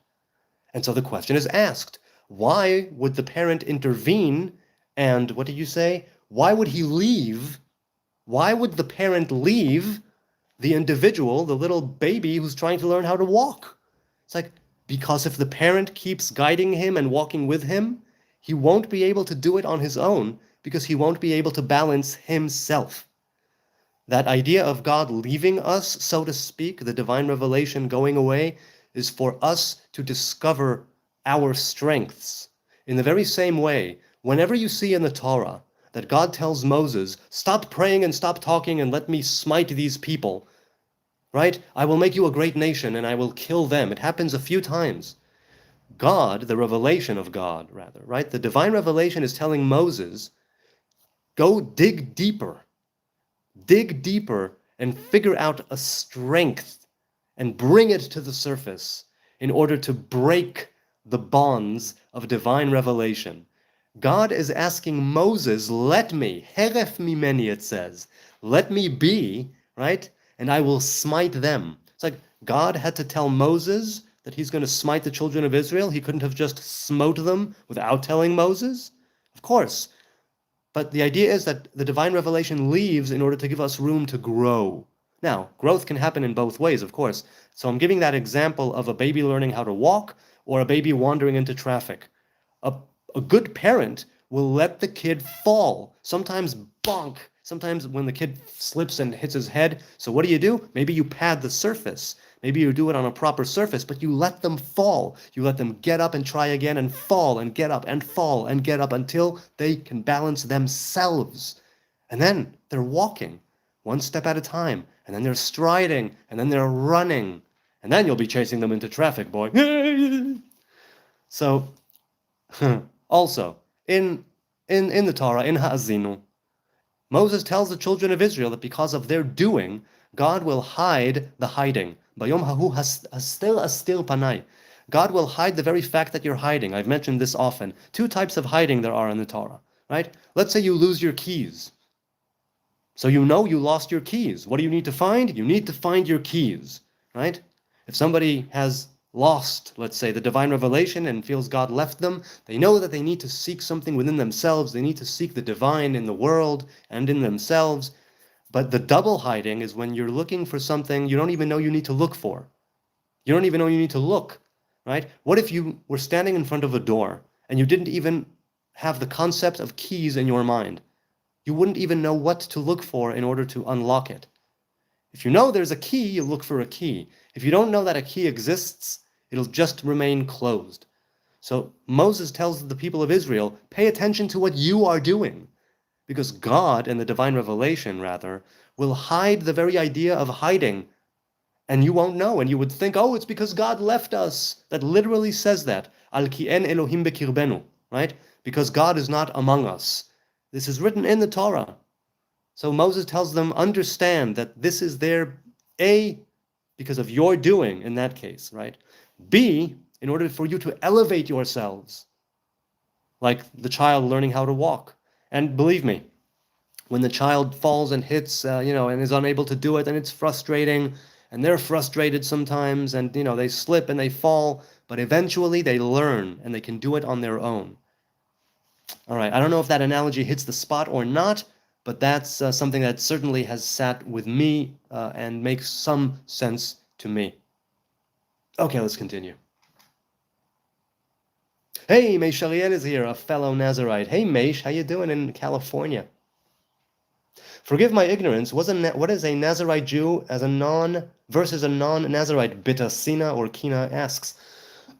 [SPEAKER 1] And so the question is asked, why would the parent intervene? And what did you say? Why would he leave? Why would the parent leave the individual, the little baby who's trying to learn how to walk? It's like, because if the parent keeps guiding him and walking with him, he won't be able to do it on his own because he won't be able to balance himself. That idea of God leaving us, so to speak, the divine revelation going away, is for us to discover our strengths. In the very same way, whenever you see in the Torah that God tells Moses, stop praying and stop talking and let me smite these people, right? I will make you a great nation and I will kill them. It happens a few times. God, the revelation of God, rather, right? The divine revelation is telling Moses, go dig deeper and figure out a strength and bring it to the surface in order to break the bonds of divine revelation. God is asking Moses, let me, heref mimeni it says, let me be, right? And I will smite them. It's like God had to tell Moses that he's going to smite the children of Israel. He couldn't have just smote them without telling Moses. Of course. But the idea is that the divine revelation leaves in order to give us room to grow. Now, growth can happen in both ways, of course. So I'm giving that example of a baby learning how to walk or a baby wandering into traffic. A good parent will let the kid fall. Sometimes bonk. Sometimes when the kid slips and hits his head. So what do? Maybe you pad the surface. Maybe you do it on a proper surface, but you let them fall. You let them get up and try again and fall and get up and fall and get up until they can balance themselves. And then they're walking one step at a time. And then they're striding. And then they're running. And then you'll be chasing them into traffic, boy. So, also, in the Torah, in Ha'azinu, Moses tells the children of Israel that because of their doing, God will hide the hiding. Bayom hahu astir panai. God will hide the very fact that you're hiding. I've mentioned this often. Two types of hiding there are in the Torah, right? Let's say you lose your keys. So you know you lost your keys. What do you need to find? You need to find your keys, right? If somebody has lost, let's say, the divine revelation and feels God left them, they know that they need to seek something within themselves. They need to seek the divine in the world and in themselves. But the double hiding is when you're looking for something you don't even know you need to look for. You don't even know you need to look, right? What if you were standing in front of a door and you didn't even have the concept of keys in your mind? You wouldn't even know what to look for in order to unlock it. If you know there's a key, you look for a key. If you don't know that a key exists, it'll just remain closed. So Moses tells the people of Israel, pay attention to what you are doing, because God, in the divine revelation rather, will hide the very idea of hiding, and you won't know, and you would think, oh, it's because God left us. That literally says that, al ki en Elohim bekirbenu, right? Because God is not among us. This is written in the Torah. So Moses tells them, understand that this is there, A, because of your doing in that case, right? B, in order for you to elevate yourselves, like the child learning how to walk. And believe me, when the child falls and hits, and is unable to do it, and it's frustrating, and they're frustrated sometimes, and, they slip and they fall, but eventually they learn and they can do it on their own. All right, I don't know if that analogy hits the spot or not, but that's something that certainly has sat with me and makes some sense to me. Okay, let's continue. Hey, Meish Ariel is here, a fellow Nazarite. Hey, Meish, how you doing in California? Forgive my ignorance. What is a Nazarite Jew versus a non-Nazarite? Bitasina or Kina asks.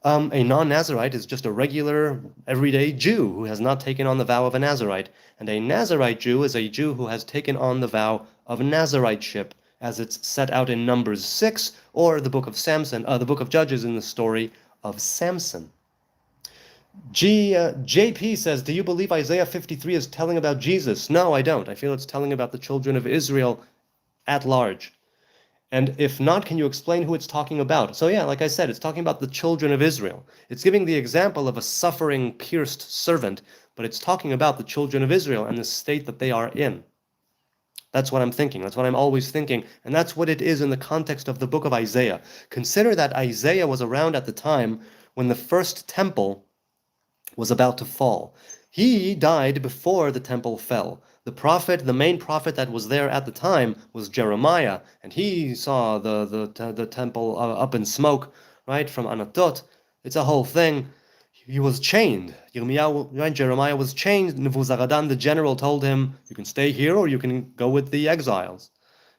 [SPEAKER 1] A non-Nazarite is just a regular, everyday Jew who has not taken on the vow of a Nazarite, and a Nazarite Jew is a Jew who has taken on the vow of Nazariteship, as it's set out in Numbers 6 or the book of the book of Judges in the story of Samson. JP says, do you believe Isaiah 53 is telling about Jesus? No, I don't. I feel it's telling about the children of Israel at large. And if not, can you explain who it's talking about? So yeah, like I said, it's talking about the children of Israel. It's giving the example of a suffering, pierced servant, but it's talking about the children of Israel and the state that they are in. That's what I'm thinking. That's what I'm always thinking. And that's what it is in the context of the book of Isaiah. Consider that Isaiah was around at the time when the first temple was about to fall. He died before the temple fell. The main prophet that was there at the time was Jeremiah, and he saw the temple up in smoke, right, from Anatot. It's a whole thing. He was chained. Jeremiah was chained. Nebuzaradan, the general, told him, you can stay here or you can go with the exiles.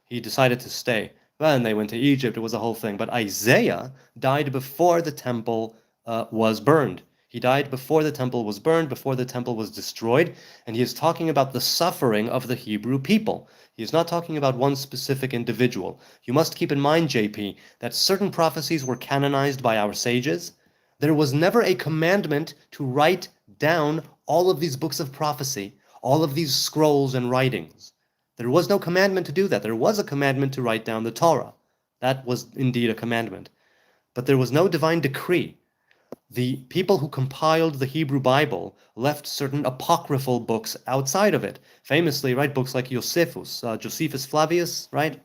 [SPEAKER 1] He decided to stay. Then they went to Egypt. It was a whole thing. But Isaiah died before the temple was burned. He died before the temple was burned, before the temple was destroyed, and he is talking about the suffering of the Hebrew people. He is not talking about one specific individual. You must keep in mind, JP, that certain prophecies were canonized by our sages. There was never a commandment to write down all of these books of prophecy, all of these scrolls and writings. There was no commandment to do that. There was a commandment to write down the Torah. That was indeed a commandment. But there was no divine decree. The people who compiled the Hebrew Bible left certain apocryphal books outside of it. Famously, right, books like Josephus Flavius, right?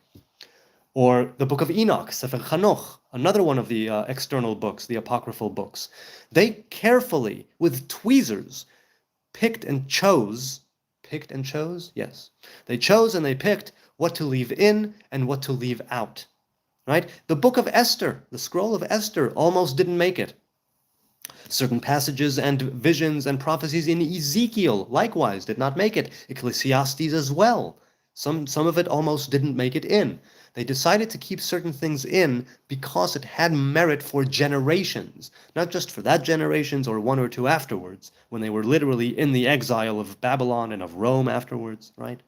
[SPEAKER 1] Or the book of Enoch, Sefer Chanoch, another one of the external books, the apocryphal books. They carefully, with tweezers, picked and chose? Yes. They chose and they picked what to leave in and what to leave out, right? The book of Esther, the scroll of Esther, almost didn't make it. Certain passages and visions and prophecies in Ezekiel likewise did not make it. Ecclesiastes as well. Some of it almost didn't make it in. They decided to keep certain things in because it had merit for generations, not just for that generations or one or two afterwards, when they were literally in the exile of Babylon and of Rome afterwards, right?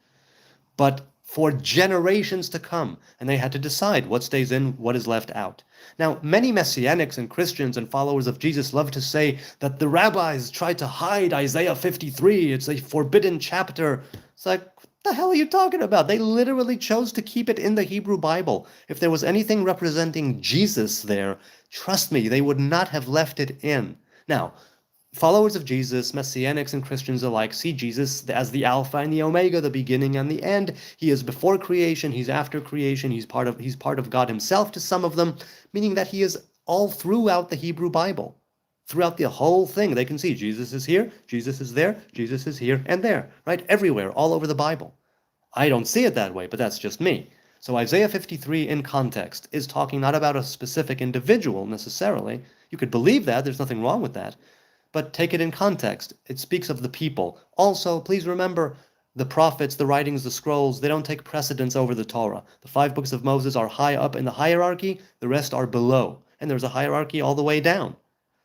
[SPEAKER 1] But for generations to come, and they had to decide what stays in, what is left out. Now, many Messianics and Christians and followers of Jesus love to say that the rabbis tried to hide Isaiah 53, it's a forbidden chapter. It's like, what the hell are you talking about? They literally chose to keep it in the Hebrew Bible. If there was anything representing Jesus there, trust me, they would not have left it in. Now, followers of Jesus, Messianics and Christians alike, see Jesus as the Alpha and the Omega, the beginning and the end. He is before creation, he's after creation, he's part of God himself to some of them, meaning that he is all throughout the Hebrew Bible. Throughout the whole thing, they can see Jesus is here, Jesus is there, Jesus is here and there, right? Everywhere, all over the Bible. I don't see it that way, but that's just me. So Isaiah 53 in context is talking not about a specific individual necessarily. You could believe that, there's nothing wrong with that. But take it in context. It speaks of the people. Also, please remember, the prophets, the writings, the scrolls, they don't take precedence over the Torah. The 5 books of Moses are high up in the hierarchy, the rest are below. And there's a hierarchy all the way down.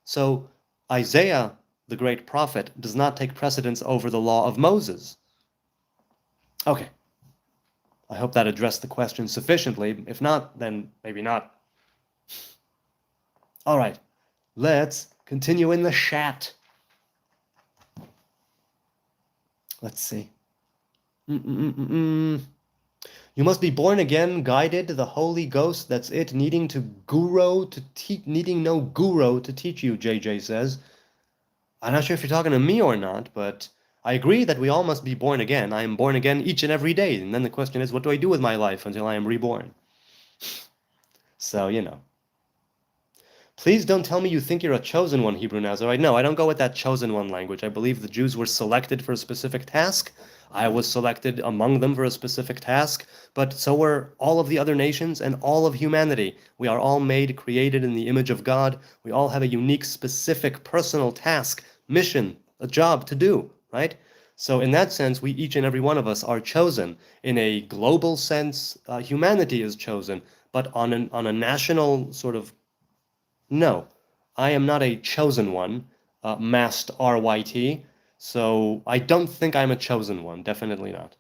[SPEAKER 1] So Isaiah, the great prophet, does not take precedence over the law of Moses. Okay. I hope that addressed the question sufficiently. If not, then maybe not. All right. Let's continue in the chat. Let's see. You must be born again, guided, the Holy Ghost. That's it. Needing no guru to teach you, JJ says. I'm not sure if you're talking to me or not, but I agree that we all must be born again. I am born again each and every day. And then the question is, what do I do with my life until I am reborn? So, you know. Please don't tell me you think you're a chosen one, Hebrew Nazarite. No, I don't go with that chosen one language. I believe the Jews were selected for a specific task. I was selected among them for a specific task, but so were all of the other nations and all of humanity. We are all made, created in the image of God. We all have a unique, specific, personal task, mission, a job to do, right? So in that sense, we each and every one of us are chosen. In a global sense, humanity is chosen, but on a national sort of, no, I am not a chosen one, masked RYT, so I don't think I'm a chosen one, definitely not.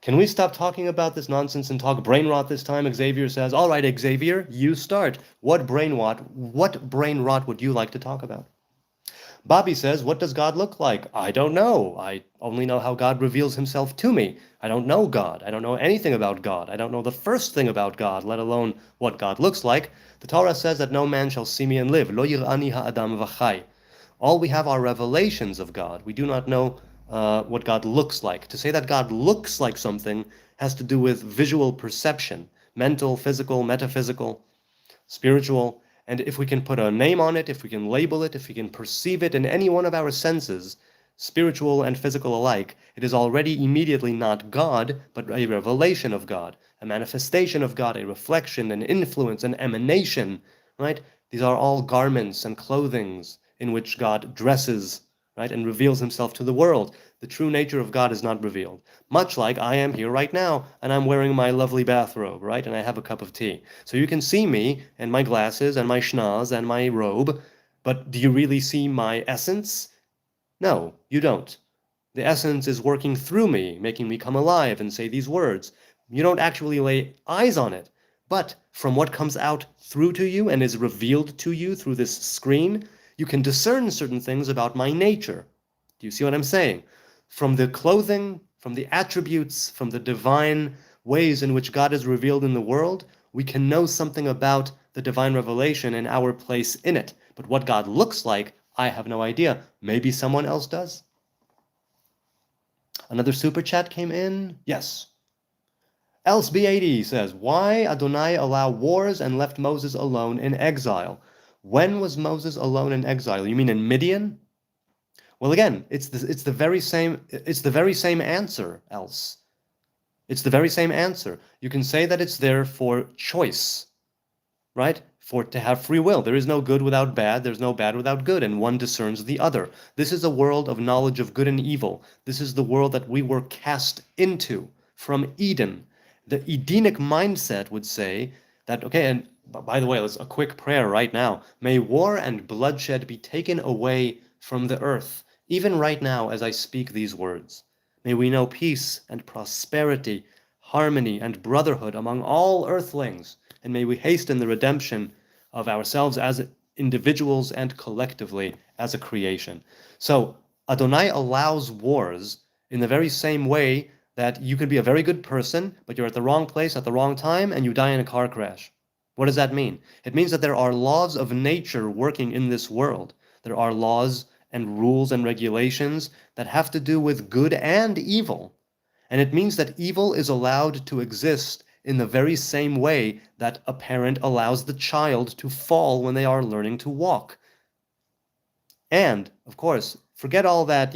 [SPEAKER 1] Can we stop talking about this nonsense and talk brain rot this time? Xavier says, all right, Xavier, you start. What brain rot would you like to talk about? Bobby says, what does God look like? I don't know. I only know how God reveals himself to me. I don't know God. I don't know anything about God. I don't know the first thing about God, let alone what God looks like. The Torah says that no man shall see me and live. Lo yir'ani ha'adam v'chai. All we have are revelations of God. We do not know what God looks like. To say that God looks like something has to do with visual perception, mental, physical, metaphysical, spiritual. And if we can put a name on it, if we can label it, if we can perceive it in any one of our senses, spiritual and physical alike, it is already immediately not God, but a revelation of God, a manifestation of God, a reflection, an influence, an emanation, right? These are all garments and clothings in which God dresses, right, and reveals himself to the world. The true nature of God is not revealed. Much like I am here right now, and I'm wearing my lovely bathrobe, right, and I have a cup of tea. So you can see me, and my glasses, and my schnoz, and my robe, but do you really see my essence? No, you don't. The essence is working through me, making me come alive and say these words. You don't actually lay eyes on it, but from what comes out through to you and is revealed to you through this screen, you can discern certain things about my nature. Do you see what I'm saying? From the clothing, from the attributes, from the divine ways in which God is revealed in the world, we can know something about the divine revelation and our place in it. But what God looks like, I have no idea. Maybe someone else does. Another super chat came in. Yes. Else B80 says, why Adonai allow wars and left Moses alone in exile? When was Moses alone in exile? You mean in Midian? Well, again, it's the very same answer, else. It's the very same answer. You can say that it's there for choice, right? To have free will. There is no good without bad, there's no bad without good, and one discerns the other. This is a world of knowledge of good and evil. This is the world that we were cast into from Eden. The Edenic mindset would say that, okay, and by the way, let's a quick prayer right now. May war and bloodshed be taken away from the earth, even right now as I speak these words. May we know peace and prosperity, harmony and brotherhood among all earthlings, and may we hasten the redemption of ourselves as individuals and collectively as a creation. So Adonai allows wars in the very same way that you could be a very good person, but you're at the wrong place at the wrong time and you die in a car crash. What does that mean? It means that there are laws of nature working in this world. There are laws and rules and regulations that have to do with good and evil. And it means that evil is allowed to exist in the very same way that a parent allows the child to fall when they are learning to walk. And, of course, forget all that,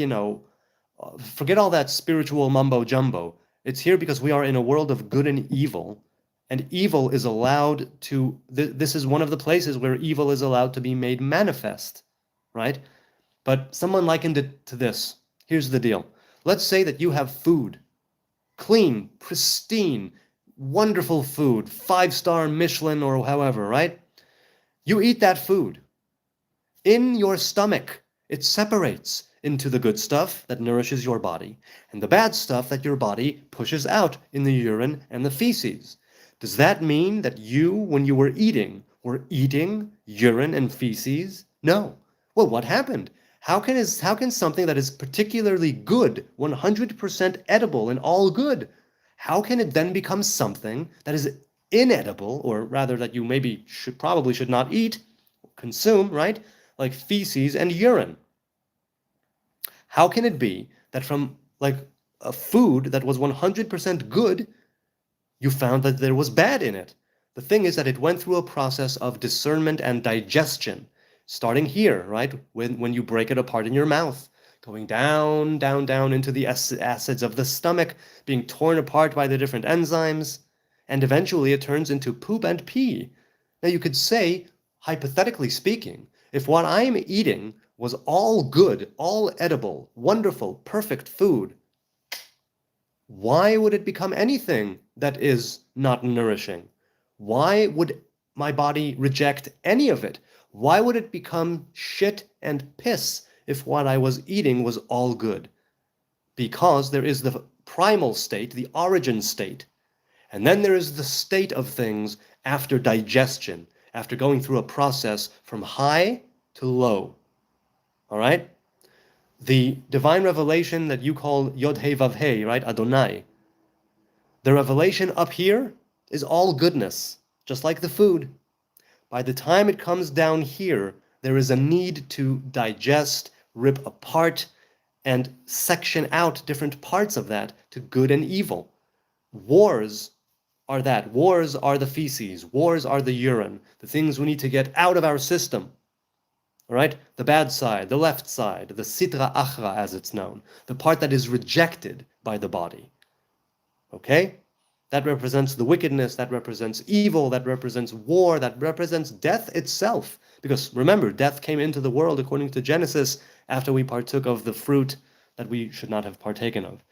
[SPEAKER 1] forget all that spiritual mumbo jumbo. It's here because we are in a world of good and evil, and evil is allowed to, this is one of the places where evil is allowed to be made manifest, right? But someone likened it to this. Here's the deal. Let's say that you have food, clean, pristine, wonderful food, 5-star Michelin or however, right? You eat that food. In your stomach, it separates into the good stuff that nourishes your body and the bad stuff that your body pushes out in the urine and the feces. Does that mean that you, when you were eating urine and feces? No. Well, what happened? How can something that is particularly good, 100% edible and all good, how can it then become something that is inedible, or rather that you maybe probably should not eat, consume, right? Like feces and urine. How can it be that from like a food that was 100% good, you found that there was bad in it? The thing is that it went through a process of discernment and digestion, starting here, right? When you break it apart in your mouth, going down, down, down into the acids of the stomach, being torn apart by the different enzymes, and eventually it turns into poop and pee. Now you could say, hypothetically speaking, if what I'm eating was all good, all edible, wonderful, perfect food, why would it become anything that is not nourishing? Why would my body reject any of it? Why would it become shit and piss if what I was eating was all good? Because there is the primal state, the origin state, and then there is the state of things after digestion, after going through a process from high to low. All right? The divine revelation that you call Yod He Vav He, right? Adonai. The revelation up here is all goodness, just like the food. By the time it comes down here, there is a need to digest, rip apart, and section out different parts of that to good and evil. Wars are that. Wars are the feces. Wars are the urine, the things we need to get out of our system. All right? The bad side, the left side, the sitra achra as it's known, the part that is rejected by the body. Okay? That represents the wickedness, that represents evil, that represents war, that represents death itself. Because remember, death came into the world according to Genesis after we partook of the fruit that we should not have partaken of.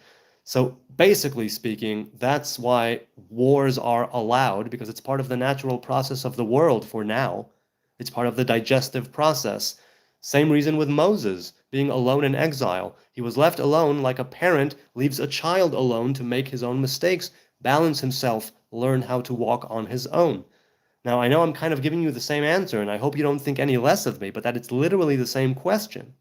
[SPEAKER 1] So basically speaking, that's why wars are allowed, because it's part of the natural process of the world for now. It's part of the digestive process. Same reason with Moses being alone in exile. He was left alone like a parent leaves a child alone to make his own mistakes, balance himself, learn how to walk on his own. Now, I know I'm kind of giving you the same answer, and I hope you don't think any less of me, but that it's literally the same question.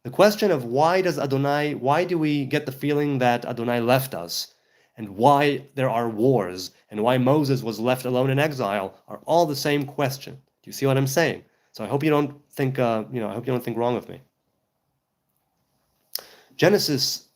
[SPEAKER 1] The question of why do we get the feeling that Adonai left us, and why there are wars, and why Moses was left alone in exile, are all the same question. Do you see what I'm saying? So I hope you don't think, I hope you don't think wrong of me. Genesis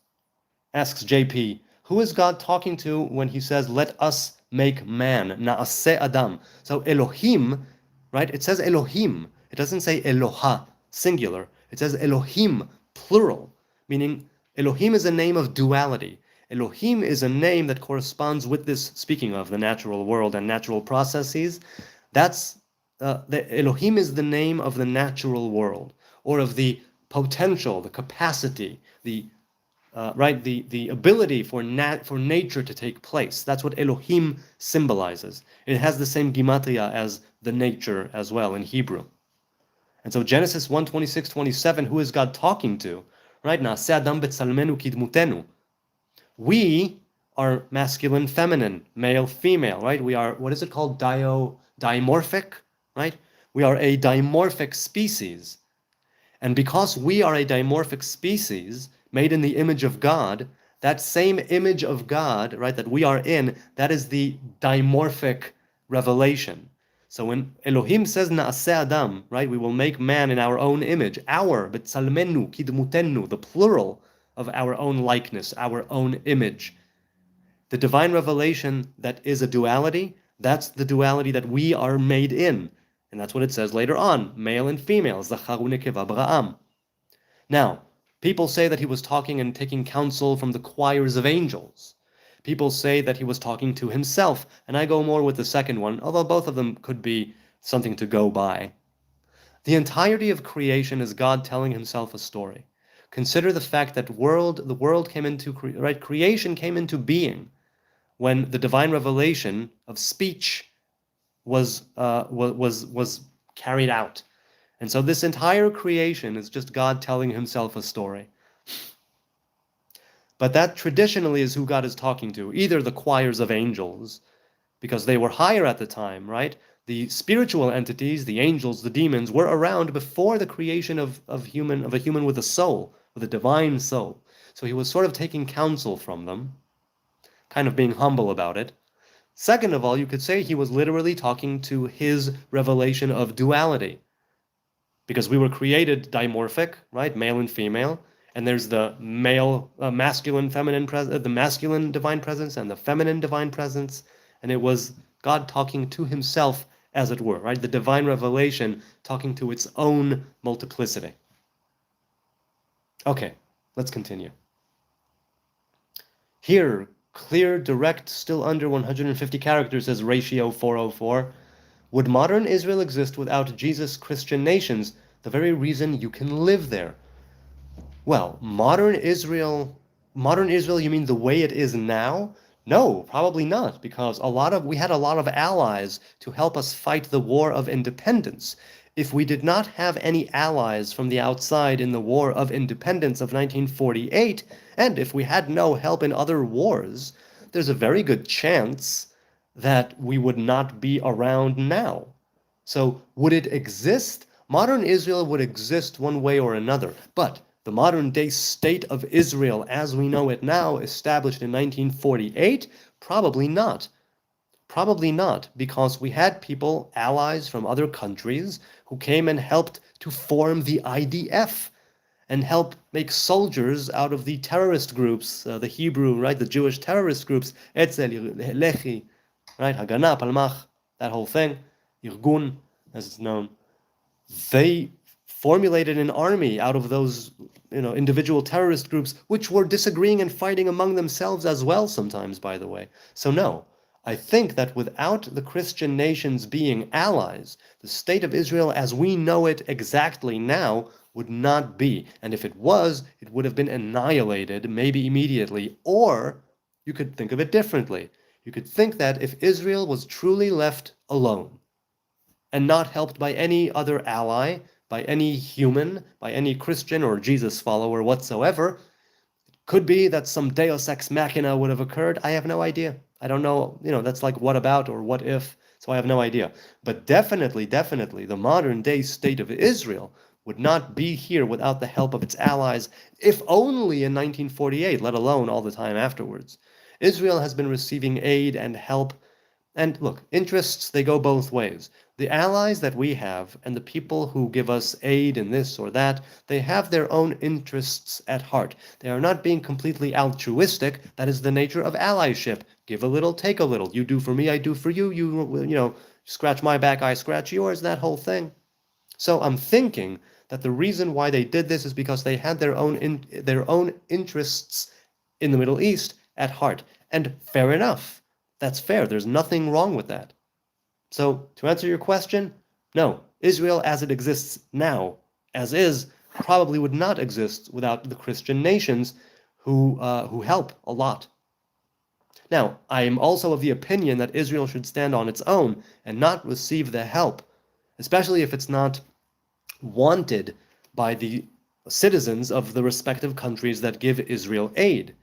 [SPEAKER 1] asks JP, who is God talking to when he says, let us make man, na'aseh Adam? So Elohim, right? It says Elohim. It doesn't say Eloha, singular. It says Elohim, plural, meaning Elohim is a name of duality. Elohim is a name that corresponds with this, speaking of the natural world and natural processes. That's the Elohim is the name of the natural world, or of the potential, the capacity, the ability for nature to take place. That's what Elohim symbolizes. It has the same gematria as the nature as well in Hebrew. And so Genesis 1:26-27, who is God talking to? Right? Na'aseh Adam b'tzalmenu kidmutenu. We are masculine, feminine, male, female, right? We are, what is it called? Dimorphic, right? We are a dimorphic species. And because we are a dimorphic species, made in the image of God, that same image of God, right, that we are in, that is the dimorphic revelation. So when Elohim says Na'aseh Adam, right, we will make man in our own image, our, b'tzalmenu, kidmutenu, the plural of our own likeness, our own image. The divine revelation that is a duality, that's the duality that we are made in. And that's what it says later on, male and female, Zacharu Nekeva Bra'am. Now, people say that he was talking and taking counsel from the choirs of angels. People say that he was talking to himself, and I go more with the second one, although both of them could be something to go by. The entirety of creation is God telling himself a story. Consider the fact that the world came into, creation came into being when the divine revelation of speech was carried out. And so this entire creation is just God telling himself a story. But that traditionally is who God is talking to, either the choirs of angels, because they were higher at the time, right? The spiritual entities, the angels, the demons, were around before the creation of a human with a soul, with a divine soul. So he was sort of taking counsel from them, kind of being humble about it. Second of all, you could say he was literally talking to his revelation of duality, because we were created dimorphic, right, male and female, and there's the male, masculine, feminine, the masculine divine presence and the feminine divine presence, and it was God talking to himself, as it were, right, the divine revelation talking to its own multiplicity. Okay, let's continue. Here, clear, direct, still under 150 characters as ratio 404. Would modern Israel exist without Jesus' Christian nations, the very reason you can live there? Well, modern Israel, you mean the way it is now? No, probably not, because we had a lot of allies to help us fight the war of independence. If we did not have any allies from the outside in the war of independence of 1948, and if we had no help in other wars, there's a very good chance that we would not be around now. So would it exist? Modern Israel would exist one way or another, but the modern-day state of Israel as we know it now, established in 1948, probably not. Probably not, because we had people, allies from other countries, who came and helped to form the IDF and help make soldiers out of the terrorist groups, the Hebrew, right, the Jewish terrorist groups, Etzel, Lehi, right, Haganah, Palmach, that whole thing, Irgun, as it's known. They formulated an army out of those, individual terrorist groups, which were disagreeing and fighting among themselves as well sometimes, by the way. So no, I think that without the Christian nations being allies, the state of Israel as we know it exactly now would not be. And if it was, it would have been annihilated, maybe immediately. Or you could think of it differently. You could think that if Israel was truly left alone and not helped by any other ally, by any human, by any Christian or Jesus follower whatsoever, it could be that some Deus ex machina would have occurred. I have no idea. I don't know, that's like what about or what if, so I have no idea. But definitely, the modern day state of Israel would not be here without the help of its allies, if only in 1948, let alone all the time afterwards. Israel has been receiving aid and help. And look, interests, they go both ways. The allies that we have and the people who give us aid in this or that, they have their own interests at heart. They are not being completely altruistic. That is the nature of allyship. Give a little, take a little. You do for me, I do for you. You scratch my back, I scratch yours, that whole thing. So I'm thinking that the reason why they did this is because they had their own interests in the Middle East at heart. And fair enough. That's fair. There's nothing wrong with that. So, to answer your question, no, Israel as it exists now, as is, probably would not exist without the Christian nations who help a lot. Now, I am also of the opinion that Israel should stand on its own and not receive the help, especially if it's not wanted by the citizens of the respective countries that give Israel aid.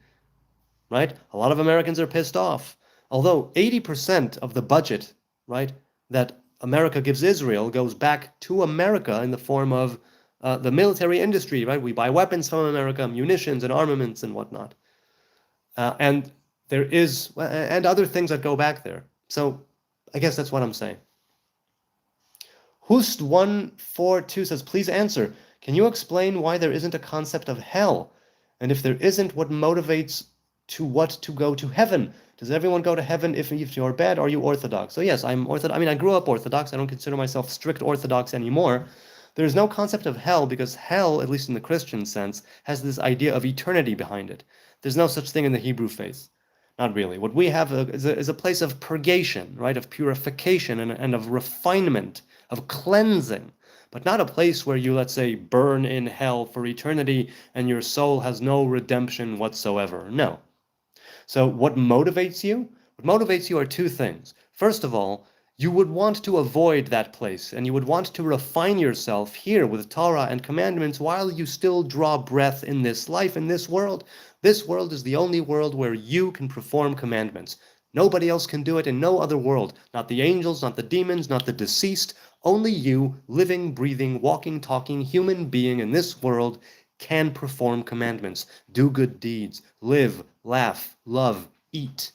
[SPEAKER 1] Right? A lot of Americans are pissed off. Although 80% of the budget, right, that America gives Israel goes back to America in the form of the military industry, right? We buy weapons from America, munitions and armaments and whatnot. And there is, and other things that go back there. So I guess that's what I'm saying. Hust142 says, please answer. Can you explain why there isn't a concept of hell? And if there isn't, what motivates to go to heaven? Does everyone go to heaven if you're bad? Are you Orthodox? So yes, I'm Orthodox. I mean, I grew up Orthodox. I don't consider myself strict Orthodox anymore. There's no concept of hell because hell, at least in the Christian sense, has this idea of eternity behind it. There's no such thing in the Hebrew faith. Not really. What we have is a place of purgation, right, of purification and of refinement, of cleansing. but not a place where you, let's say, burn in hell for eternity and your soul has no redemption whatsoever. No. So what motivates you? What motivates you are two things. First of all, you would want to avoid that place, and you would want to refine yourself here with Torah and commandments while you still draw breath in this life, in this world. This world is the only world where you can perform commandments. Nobody else can do it in no other world. Not the angels, not the demons, not the deceased. Only you, living, breathing, walking, talking, human being in this world can perform commandments, do good deeds, live, laugh, love, eat.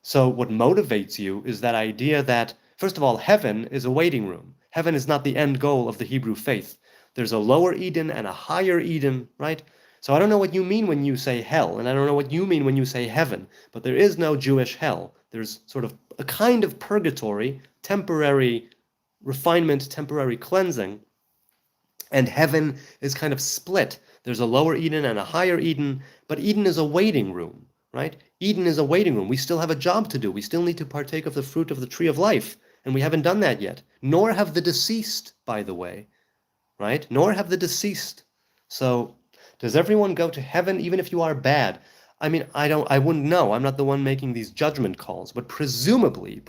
[SPEAKER 1] So what motivates you is that idea that, first of all, heaven is a waiting room. Heaven is not the end goal of the Hebrew faith. There's a lower Eden and a higher Eden, right? So I don't know what you mean when you say hell, and I don't know what you mean when you say heaven, but there is no Jewish hell. There's sort of a kind of purgatory, temporary refinement, temporary cleansing, and heaven is kind of split. There's a lower Eden and a higher Eden, but Eden is a waiting room, right? Eden is a waiting room. We still have a job to do. We still need to partake of the fruit of the tree of life, and we haven't done that yet. Nor have the deceased, by the way, right? Nor have the deceased. So does everyone go to heaven even if you are bad? I mean, I wouldn't know. I'm not the one making these judgment calls, but presumably,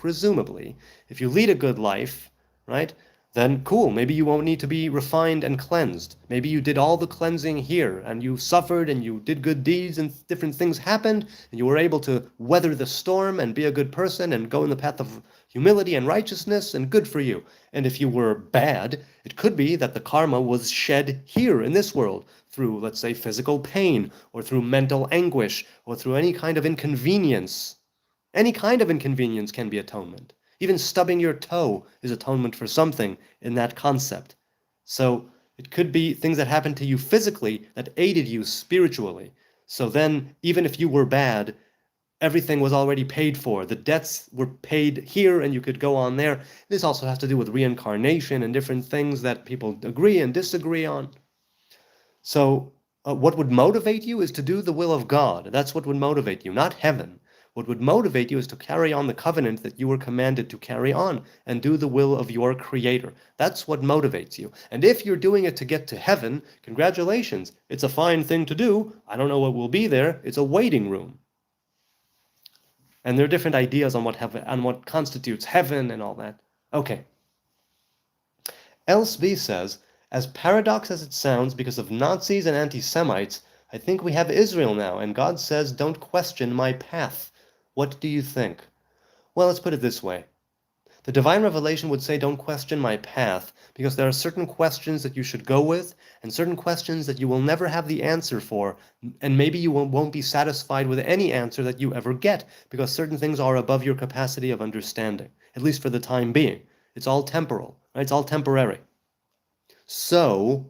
[SPEAKER 1] if you lead a good life, right? Then cool, maybe you won't need to be refined and cleansed. Maybe you did all the cleansing here, and you suffered, and you did good deeds, and different things happened, and you were able to weather the storm and be a good person and go in the path of humility and righteousness, and good for you. And if you were bad, it could be that the karma was shed here in this world through, let's say, physical pain, or through mental anguish, or through any kind of inconvenience. Any kind of inconvenience can be atonement. Even stubbing your toe is atonement for something in that concept. So it could be things that happened to you physically that aided you spiritually. So then, even if you were bad, everything was already paid for. The debts were paid here and you could go on there. This also has to do with reincarnation and different things that people agree and disagree on. So what would motivate you is to do the will of God. That's what would motivate you, not heaven. What would motivate you is to carry on the covenant that you were commanded to carry on and do the will of your Creator. That's what motivates you. And if you're doing it to get to heaven, congratulations. It's a fine thing to do. I don't know what will be there. It's a waiting room. And there are different ideas on what constitutes heaven and all that. Okay. Elsby says, as paradox as it sounds, because of Nazis and anti-Semites, I think we have Israel now, and God says, don't question my path. What do you think? Well, let's put it this way. The divine revelation would say, don't question my path, because there are certain questions that you should go with, and certain questions that you will never have the answer for, and maybe you won't be satisfied with any answer that you ever get, because certain things are above your capacity of understanding, at least for the time being. It's all temporal, right? It's all temporary. So,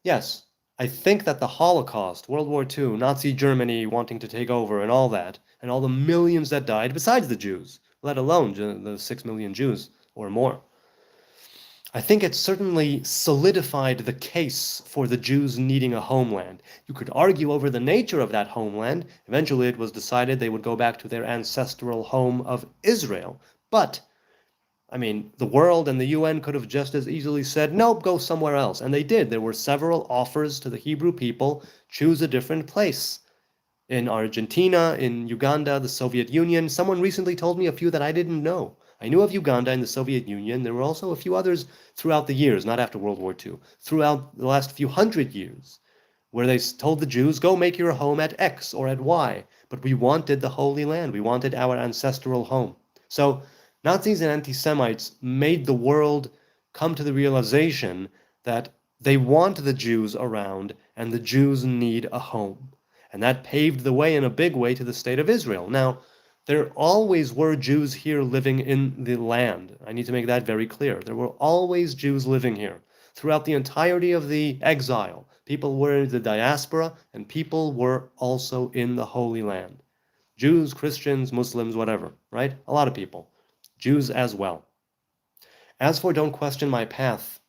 [SPEAKER 1] yes, I think that the Holocaust, World War II, Nazi Germany wanting to take over and all that, and all the millions that died, besides the Jews, let alone the 6 million Jews or more, I think it certainly solidified the case for the Jews needing a homeland. You could argue over the nature of that homeland. Eventually it was decided they would go back to their ancestral home of Israel. But I mean, the world and the UN could have just as easily said, nope, go somewhere else. And they did. There were several offers to the Hebrew people, choose a different place. In Argentina, in Uganda, the Soviet Union. Someone recently told me a few that I didn't know. I knew of Uganda and the Soviet Union. There were also a few others throughout the years, not after World War II, throughout the last few hundred years, where they told the Jews, go make your home at X or at Y. But we wanted the Holy Land. We wanted our ancestral home. So Nazis and anti-Semites made the world come to the realization that they want the Jews around and the Jews need a home. And that paved the way in a big way to the state of Israel. Now, there always were Jews here living in the land. I need to make that very clear. There were always Jews living here. Throughout the entirety of the exile, people were in the diaspora, and people were also in the Holy Land. Jews, Christians, Muslims, whatever, right? A lot of people. Jews as well. As for don't question my path,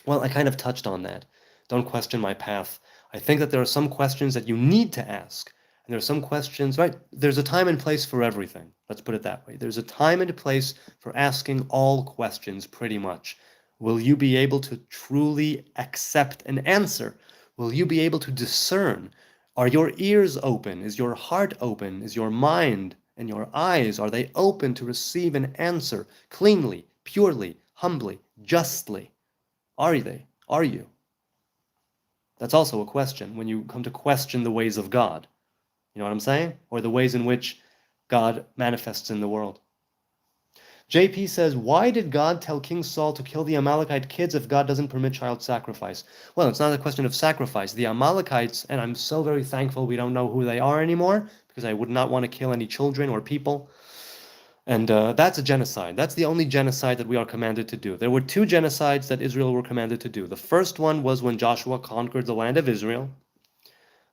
[SPEAKER 1] well, I kind of touched on that. Don't question my path. I think that there are some questions that you need to ask. And there are some questions, right? There's a time and place for everything. Let's put it that way. There's a time and a place for asking all questions, pretty much. Will you be able to truly accept an answer? Will you be able to discern? Are your ears open? Is your heart open? Is your mind and your eyes, are they open to receive an answer cleanly, purely, humbly, justly? Are they? Are you? That's also a question when you come to question the ways of God. You know what I'm saying? Or the ways in which God manifests in the world. JP says, why did God tell King Saul to kill the Amalekite kids if God doesn't permit child sacrifice? Well, it's not a question of sacrifice. The Amalekites, and I'm so very thankful we don't know who they are anymore, because I would not want to kill any children or people. And that's a genocide. That's the only genocide that we are commanded to do. There were two genocides that Israel were commanded to do. The first one was when Joshua conquered the land of Israel.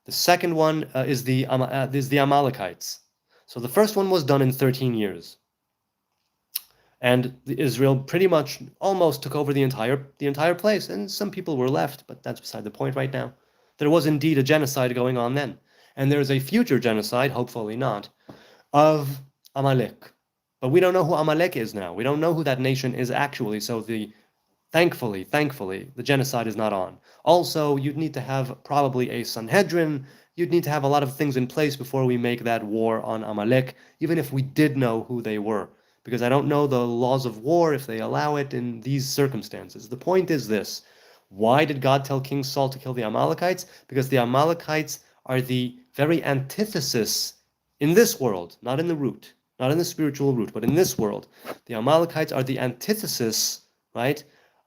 [SPEAKER 1] The second one is the Amalekites. So the first one was done in 13 years. And Israel pretty much almost took over the entire place, and some people were left, but that's beside the point right now. There was indeed a genocide going on then, and there is a future genocide, hopefully not, of Amalek. But we don't know who Amalek is now. We don't know who that nation is actually. So thankfully, the genocide is not on. Also, you'd need to have probably a Sanhedrin. You'd need to have a lot of things in place before we make that war on Amalek, even if we did know who they were. Because I don't know the laws of war if they allow it in these circumstances. The point is this. Why did God tell King Saul to kill the Amalekites? Because the Amalekites are the very antithesis in this world, not in the root, not in the spiritual root, but in this world. The Amalekites are the antithesis, right,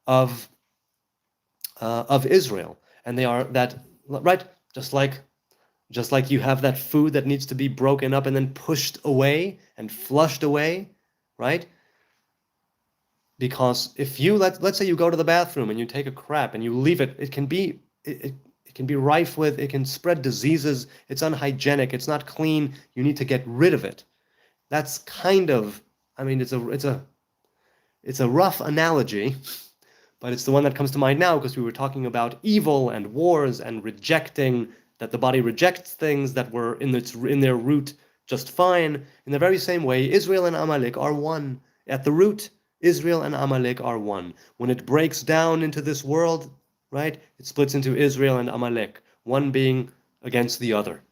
[SPEAKER 1] of Israel. And they are that, right, just like you have that food that needs to be broken up and then pushed away and flushed away, right? Because if you let's say you go to the bathroom and you take a crap and you leave it, it can be rife with, it can spread diseases. It's unhygienic. It's not clean. You need to get rid of it. That's kind of, I mean, it's a rough analogy, but it's the one that comes to mind now because we were talking about evil and wars and rejecting, that the body rejects things that were in their root just fine. In the very same way, Israel and Amalek are one. At the root, Israel and Amalek are one. When it breaks down into this world, right, it splits into Israel and Amalek, one being against the other.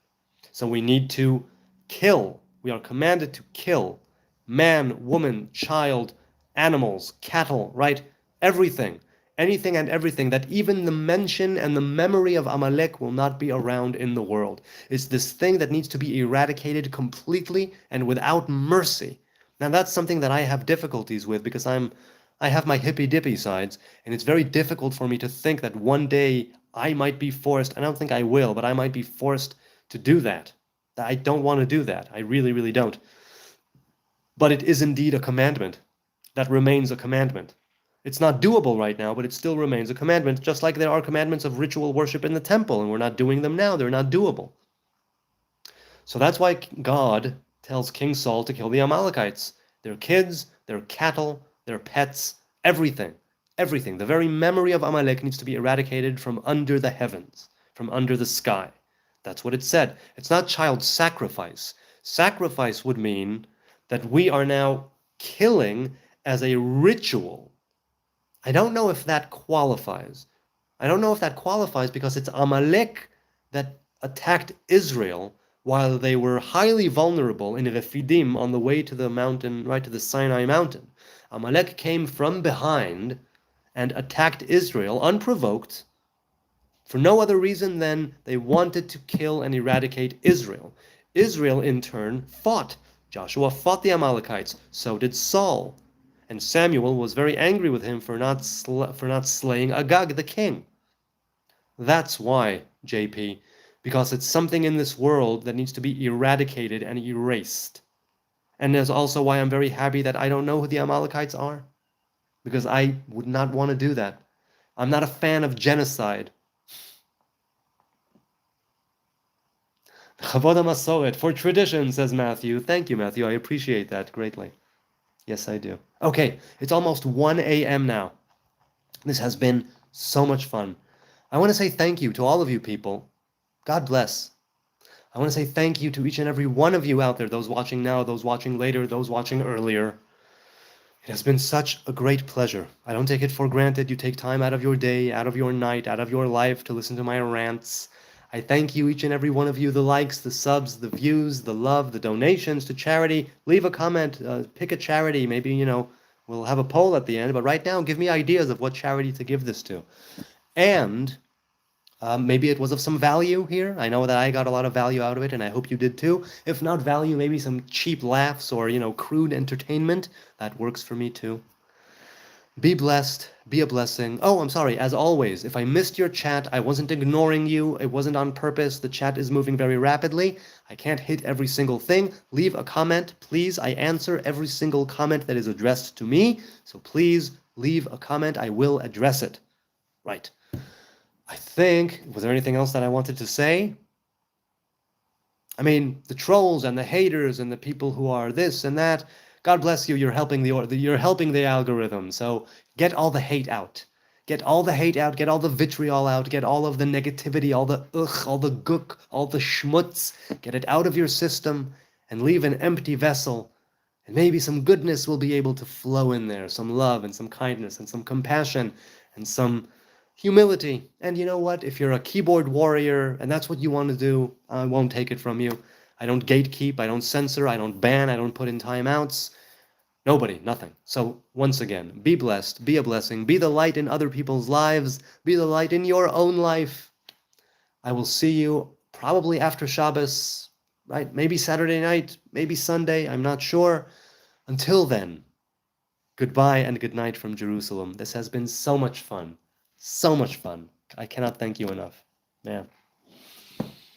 [SPEAKER 1] So we need to kill. We are commanded to kill man, woman, child, animals, cattle, right? Everything. Anything and everything, that even the mention and the memory of Amalek will not be around in the world. It's this thing that needs to be eradicated completely and without mercy. Now that's something that I have difficulties with because I have my hippy-dippy sides, and it's very difficult for me to think that one day I might be forced, I don't think I will, but I might be forced to do that. I don't want to do that. I really, really don't. But it is indeed a commandment. That remains a commandment. It's not doable right now, but it still remains a commandment, just like there are commandments of ritual worship in the temple, and we're not doing them now. They're not doable. So that's why God tells King Saul to kill the Amalekites. Their kids, their cattle, their pets, everything. Everything. The very memory of Amalek needs to be eradicated from under the heavens, from under the sky. That's what it said. It's not child sacrifice. Sacrifice would mean that we are now killing as a ritual. I don't know if that qualifies. I don't know if that qualifies because it's Amalek that attacked Israel while they were highly vulnerable in Refidim on the way to the mountain, right to the Sinai mountain. Amalek came from behind and attacked Israel unprovoked for no other reason than they wanted to kill and eradicate Israel. Israel, in turn, fought. Joshua fought the Amalekites. So did Saul. And Samuel was very angry with him for not slaying Agag, the king. That's why, JP, because it's something in this world that needs to be eradicated and erased. And that's also why I'm very happy that I don't know who the Amalekites are, because I would not want to do that. I'm not a fan of genocide. Chavod HaMasoret, for tradition, says Matthew. Thank you, Matthew. I appreciate that greatly. Yes, I do. Okay, it's almost 1 a.m. now. This has been so much fun. I want to say thank you to all of you people. God bless. I want to say thank you to each and every one of you out there, those watching now, those watching later, those watching earlier. It has been such a great pleasure. I don't take it for granted you take time out of your day, out of your night, out of your life to listen to my rants. I thank you, each and every one of you, the likes, the subs, the views, the love, the donations to charity. Leave a comment, pick a charity. Maybe, we'll have a poll at the end, but right now, give me ideas of what charity to give this to. And maybe it was of some value here. I know that I got a lot of value out of it, and I hope you did too. If not value, maybe some cheap laughs or, crude entertainment. That works for me too. Be blessed, be a blessing. Oh, I'm sorry, as always, if I missed your chat, I wasn't ignoring you, it wasn't on purpose, the chat is moving very rapidly, I can't hit every single thing. Leave a comment, please, I answer every single comment that is addressed to me, so please leave a comment, I will address it. Right. I think, was there anything else that I wanted to say? I mean, the trolls and the haters and the people who are this and that, God bless you, you're helping the algorithm. So get all the hate out. Get all the hate out, get all the vitriol out, get all of the negativity, all the ugh, all the gook, all the schmutz, get it out of your system and leave an empty vessel. And maybe some goodness will be able to flow in there, some love and some kindness and some compassion and some humility. And you know what? If you're a keyboard warrior and that's what you want to do, I won't take it from you. I don't gatekeep, I don't censor, I don't ban, I don't put in timeouts. Nobody, nothing. So once again, be blessed, be a blessing, be the light in other people's lives, be the light in your own life. I will see you probably after Shabbos, right? Maybe Saturday night, maybe Sunday, I'm not sure. Until then, goodbye and good night from Jerusalem. This has been so much fun. So much fun. I cannot thank you enough. Yeah.